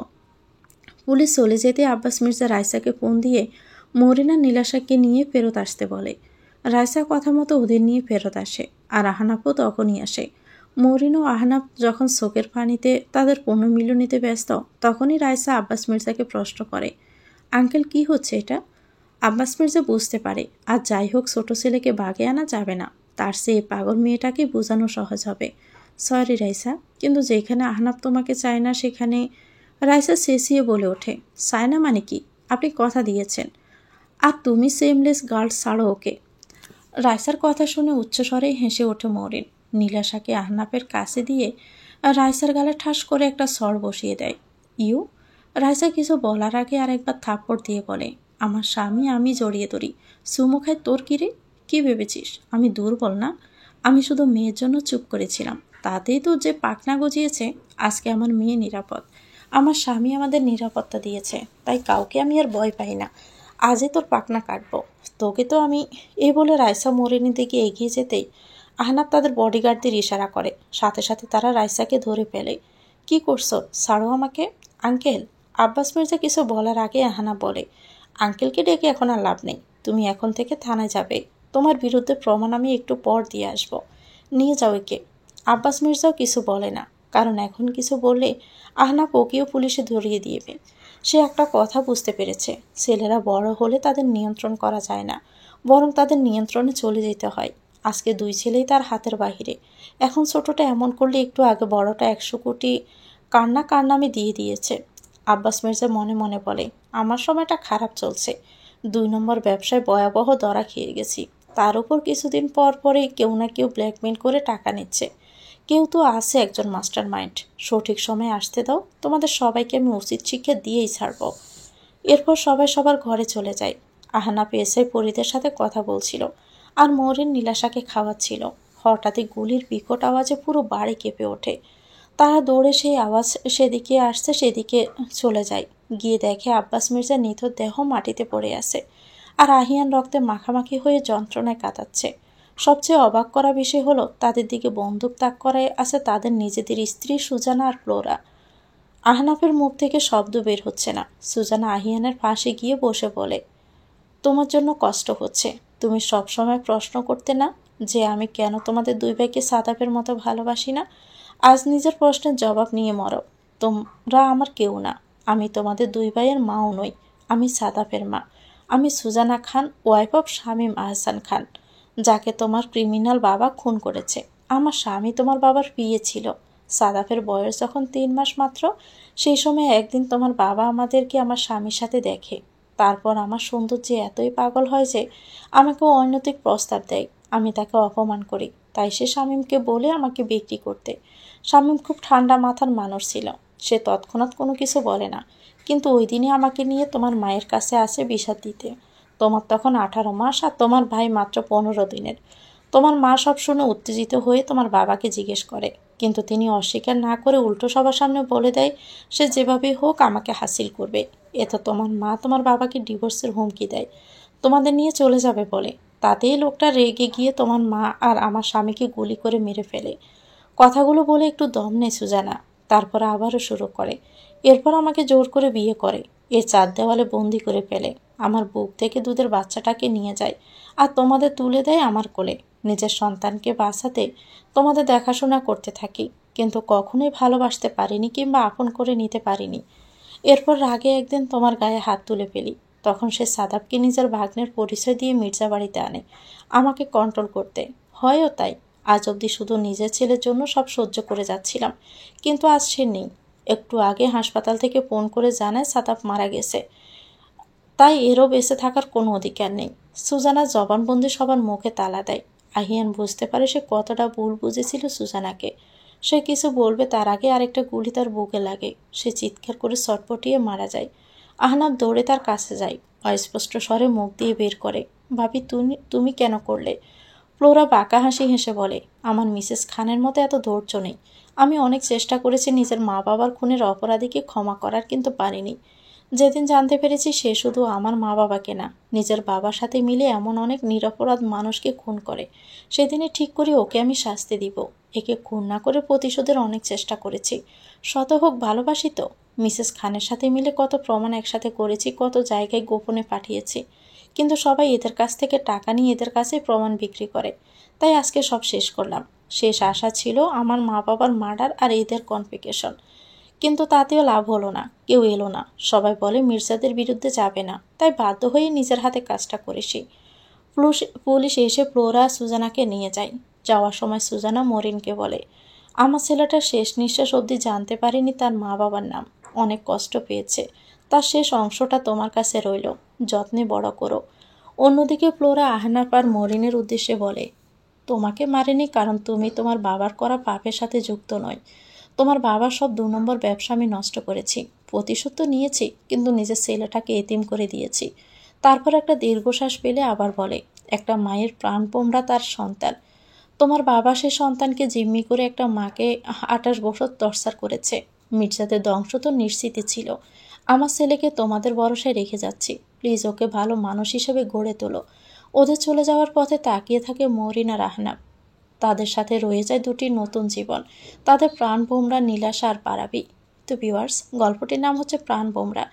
পুলিশ চলে যেতে আব্বাস মির্জা রাইসাকে ফোন দিয়ে মরিনা নীলাশাকে নিয়ে ফেরত আসতে বলে। রাইসা কথা মতো ওদের নিয়ে ফেরত আসে, আর আহনাফও তখনই আসে। মরিন ও আহনাফ যখন চোখের পানিতে তাদের পুনর্মিলনীতে ব্যস্ত, তখনই রাইসা আব্বাস মির্জাকে প্রশ্ন করে, আঙ্কেল কি হচ্ছে এটা? আব্বাস মির্জা বুঝতে পারে আর যাই হোক ছোট ছেলেকে বাগে আনা যাবে না, তার চেয়ে পাগল মেয়েটাকে বোঝানো সহজ হবে। সরি রাইসা, কিন্তু যেখানে আহনাফ তোমাকে চায় না সেখানে। রাইসা চেঁচিয়ে বলে ওঠে, চায় না মানে কি? আপনি কথা দিয়েছেন, আর তুমি সেমলেস গার্ল ছাড়ো ওকে। রাইসার কথা শুনে উচ্চস্বরেই হেসে ওঠে মরিন। নীলাশাকে আহনাফের কাছে দিয়ে রাইসার গালে ঠাস করে একটা স্বর বসিয়ে দেয়। ইউ। রাইসা কিছু বলার আগে আরেকবার থাপ্পড় দিয়ে বলে, আমার স্বামী আমি জড়িয়ে ধরি, সুমো খায় তোর কিরে? কি ভেবেছিস আমি দুর্বল না? আমি শুধু মেয়ের জন্য চুপ করেছিলাম, তাতেই তো যে পাখনা গজিয়েছে। আজকে আমার মেয়ে নিরাপদ, আমার স্বামী আমাদের নিরাপত্তা দিয়েছে, তাই কাউকে আমি আর ভয় পাই না। আজই তোর পাখনা কাটবো, তোকে তো আমি। এই বলে রাইসা মরিনের দিকে এগিয়ে যেতেই আহনাফ তাদের বডিগার্ডদের ইশারা করে, সাথে সাথে তারা রাইসাকে ধরে ফেলে। কি করছো? ছাড়ো আমাকে। আঙ্কেল। আব্বাস মির্জা কিছু বলার আগে আহনাফ বলে, আঙ্কেলকে ডেকে এখন আর লাভ নেই, তুমি এখন থেকে থানায় যাবে, তোমার বিরুদ্ধে প্রমাণ আমি একটু পর দিয়ে আসব, নিয়ে যাও একে। আব্বাস মির্জাও কিছু বলে না, কারণ এখন কিছু বললে আহনাফ ওকেও পুলিশে ধরিয়ে দিয়েবে। সে একটা কথা বুঝতে পেরেছে, ছেলেরা বড় হলে তাদের নিয়ন্ত্রণ করা যায় না, বরং তাদের নিয়ন্ত্রণে চলে যেতে হয়। আজকে দুই ছেলেই তার হাতের বাহিরে। এখন ছোটটা এমন করলে একটু আগে বড়টা 100 কোটি কার নামে দিয়ে দিয়েছে। আব্বাস মির্জা মনে মনে বলে, আমার সময়টা খারাপ চলছে, 2 নম্বর ব্যবসায় ভয়াবহ ধরা খেয়ে গেছি, তার উপর কিছুদিন পর পরেই কেউ না কেউ ব্ল্যাকমেল করে টাকা নিচ্ছে। কেউ তো আছে একজন মাস্টার মাইন্ড, সঠিক সময়ে আসতে দাও, তোমাদের সবাইকে আমি উচিত শিক্ষা দিয়েই ছাড়ব। এরপর সবাই সবার ঘরে চলে যায়। আহনাফ এসে পরিদের সাথে কথা বলছিল, আর মরিন নীলাশাকে খাওয়াচ্ছিল। হঠাৎই গুলির বিকট আওয়াজে পুরো বাড়ি কেঁপে ওঠে। তারা দৌড়ে সেই আওয়াজ সেদিকে আসছে সেদিকে চলে যায়, গিয়ে দেখে আব্বাস মির্জা নিথর দেহ মাটিতে পড়ে আছে, আর আহিয়ান রক্তে মাখামাখি হয়ে যন্ত্রণায় কাটাচ্ছে। সবচেয়ে অবাক করা বিষয় হলো তাদের দিকে বন্দুক তাক করায় আছে তাদের নিজেদের স্ত্রী সুজানা আর ফ্লোরা। আহনাফের মুখ থেকে শব্দ বের হচ্ছে না। সুজানা আহিয়ানের পাশে গিয়ে বসে বলে, তোমার জন্য কষ্ট হচ্ছে, তুমি সবসময় প্রশ্ন করতে না যে আমি কেন তোমাদের দুই ভাইকে সাদাপের মতো ভালোবাসি না। আজ নিজের প্রশ্নের জবাব নিয়ে মরো। তোমরা আমার কেউ না, আমি তোমাদের দুই ভাইয়ের মাও নই, আমি সাদাপের মা। আমি সুজানা খান, ওয়াইফ অফ শামীম আহসান খান, যাকে তোমার ক্রিমিনাল বাবা খুন করেছে। আমার স্বামী তোমার বাবার বিয়ে ছিল, সাদাফের বয়স যখন 3 মাস মাত্র, সেই সময় একদিন তোমার বাবা আমাদেরকে আমার স্বামীর সাথে দেখে। তারপর আমার সৌন্দর্যে এতই পাগল হয় যে আমাকে অনৈতিক প্রস্তাব দেয়। আমি তাকে অপমান করি, তাই সে শামীমকে বলে আমাকে বিক্রি করতে। শামীম খুব ঠান্ডা মাথার মানুষ ছিল, সে তৎক্ষণাৎ কোনো কিছু বলে না, কিন্তু ওই দিনই আমাকে নিয়ে তোমার মায়ের কাছে আসে বিষাদ দিতে। তোমার তখন 18 মাস আর তোমার ভাই মাত্র 15 দিনের। তোমার মা সব শুনে উত্তেজিত হয়ে তোমার বাবাকে জিজ্ঞেস করে, কিন্তু তিনি অস্বীকার না করে উল্টো সবার সামনে বলে দেয় সে যেভাবেই হোক আমাকে হাসিল করবে। এতে তোমার মা তোমার বাবাকে ডিভোর্সের হুমকি দেয়, তোমাদের নিয়ে চলে যাবে বলে। তাতেই লোকটা রেগে গিয়ে তোমার মা আর আমার স্বামীকে গুলি করে মেরে ফেলে। কথাগুলো বলে একটু দম নেয় সুজানা, তারপর আবারও শুরু করে। এরপর আমাকে জোর করে বিয়ে করে, এর 4 দেওয়ালে বন্দি করে ফেলে, আমার বুক থেকে দুধের বাচ্চাটাকে নিয়ে যায় আর তোমাদের তুলে দেয় আমার কোলে। নিজের সন্তানকে বাঁচাতে তোমাদের দেখাশোনা করতে থাকি, কিন্তু কখনোই ভালোবাসতে পারিনি কিংবা আপন করে নিতে পারিনি। এরপর রাগে একদিন তোমার গায়ে হাত তুলে ফেলি, তখন সে সাদাবকে নিজের ভাগ্নের পরিচয় দিয়ে মির্জা বাড়িতে আনে আমাকে কন্ট্রোল করতে। হয়ও তাই, আজ অবধি শুধু নিজের ছেলের জন্য সব সহ্য করে যাচ্ছিলাম, কিন্তু আজ সে নেই। একটু আগে হাসপাতাল থেকে ফোন করে জানায় সাদাব মারা গেছে, তাই এরও বেঁচে থাকার কোনো অধিকার নেই। সুজানা জবানবন্দি সবার মুখে তালা দেয়। আহিয়ান বুঝতে পারে সে কতটা ভুল বুঝেছিল সুজানাকে। সে কিছু বলবে তার আগে আরেকটা গুলি তার বুকে লাগে, সে চিৎকার করে ছটপটিয়ে মারা যায়। আহনাফ দৌড়ে তার কাছে যায়, অস্পষ্ট স্বরে মুখ দিয়ে বের করে, ভাবি তুমি কেন করলে? ফ্লোরা বাঁকা হাসি হেসে বলে, আমার মিসেস খানের মতো এত ধৈর্য নেই। আমি অনেক চেষ্টা করেছি নিজের মা বাবার খুনের অপরাধীকে ক্ষমা করার, কিন্তু পারিনি। যেদিন জানতে পেরেছি সে শুধু আমার মা বাবাকে না, নিজের বাবার সাথে মিলে এমন অনেক নিরপরাধ মানুষকে খুন করে, সেদিনে ঠিক করি ওকে আমি শাস্তি দিব। একে খুন না করে প্রতিশোধের অনেক চেষ্টা করেছি, শত হোক ভালোবাসি তো। মিসেস খানের সাথে মিলে কত প্রমাণ একসাথে করেছি, কত জায়গায় গোপনে পাঠিয়েছি, কিন্তু সবাই এদের কাছ থেকে টাকা নিয়ে এদের কাছে প্রমাণ বিক্রি করে। তাই আজকে সব শেষ করলাম। শেষ আশা ছিল আমার মা বাবার মার্ডার আর এদের কনফিকেশন, কিন্তু তাতেও লাভ হলো না। কেউ এলো না। সবাই বলে মির্জাদের বিরুদ্ধে যাবে না, তাই বাধ্য হয়ে নিজের হাতে কাজটা করেছি। পুলিশ এসে ফ্লোরা সুজানাকে নিয়ে যায়। যাওয়ার সময় সুজানা মরিনকে বলে, আমার ছেলেটা শেষ নিঃশ্বাস অবধি জানতে পারেনি তার মা বাবার নাম। অনেক কষ্ট পেয়েছে। তার শেষ অংশটা তোমার কাছে রইল, যত্নে বড় করো। অন্যদিকে ফ্লোরা আহনাফ আর মরিনের উদ্দেশ্যে বলে, তোমাকে মারেনি কারণ তুমি তোমার বাবার করা পাপের সাথে যুক্ত নয়। তোমার বাবার সব 2 নম্বর ব্যবসা আমি নষ্ট করেছি। প্রতিশোধ তো নিয়েছি, কিন্তু নিজের ছেলেটাকে এতিম করে দিয়েছি। তারপর একটা দীর্ঘশ্বাস পেলে আবার বলে, একটা মায়ের প্রাণপোমরা তার সন্তান। তোমার বাবা সে সন্তানকে জিম্মি করে একটা মাকে 28 বছর টর্চার করেছে। মির্জাদের ধ্বংস তো নিশ্চিতই ছিল। আমার ছেলেকে তোমাদের ভরসায় রেখে যাচ্ছি। প্লিজ ওকে ভালো মানুষ হিসেবে গড়ে তোলো। ওদের চলে যাওয়ার পথে তাকিয়ে থাকে মরিন আর আহনাব। তাদের সাথে রয়ে যায় 2টি নতুন জীবন, তাদের প্রাণভোমরা নীলাশা আর পারাবি। তো ভিউয়ার্স, গল্পটির নাম হচ্ছে প্রাণভোমরা।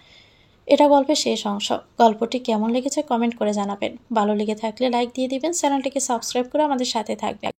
এটা গল্পের শেষ অংশ। গল্পটি কেমন লেগেছে কমেন্ট করে জানাবেন। ভালো লেগে থাকলে লাইক দিয়ে দিবেন, চ্যানেলটিকে সাবস্ক্রাইব করে আমাদের সাথে থাকবেন।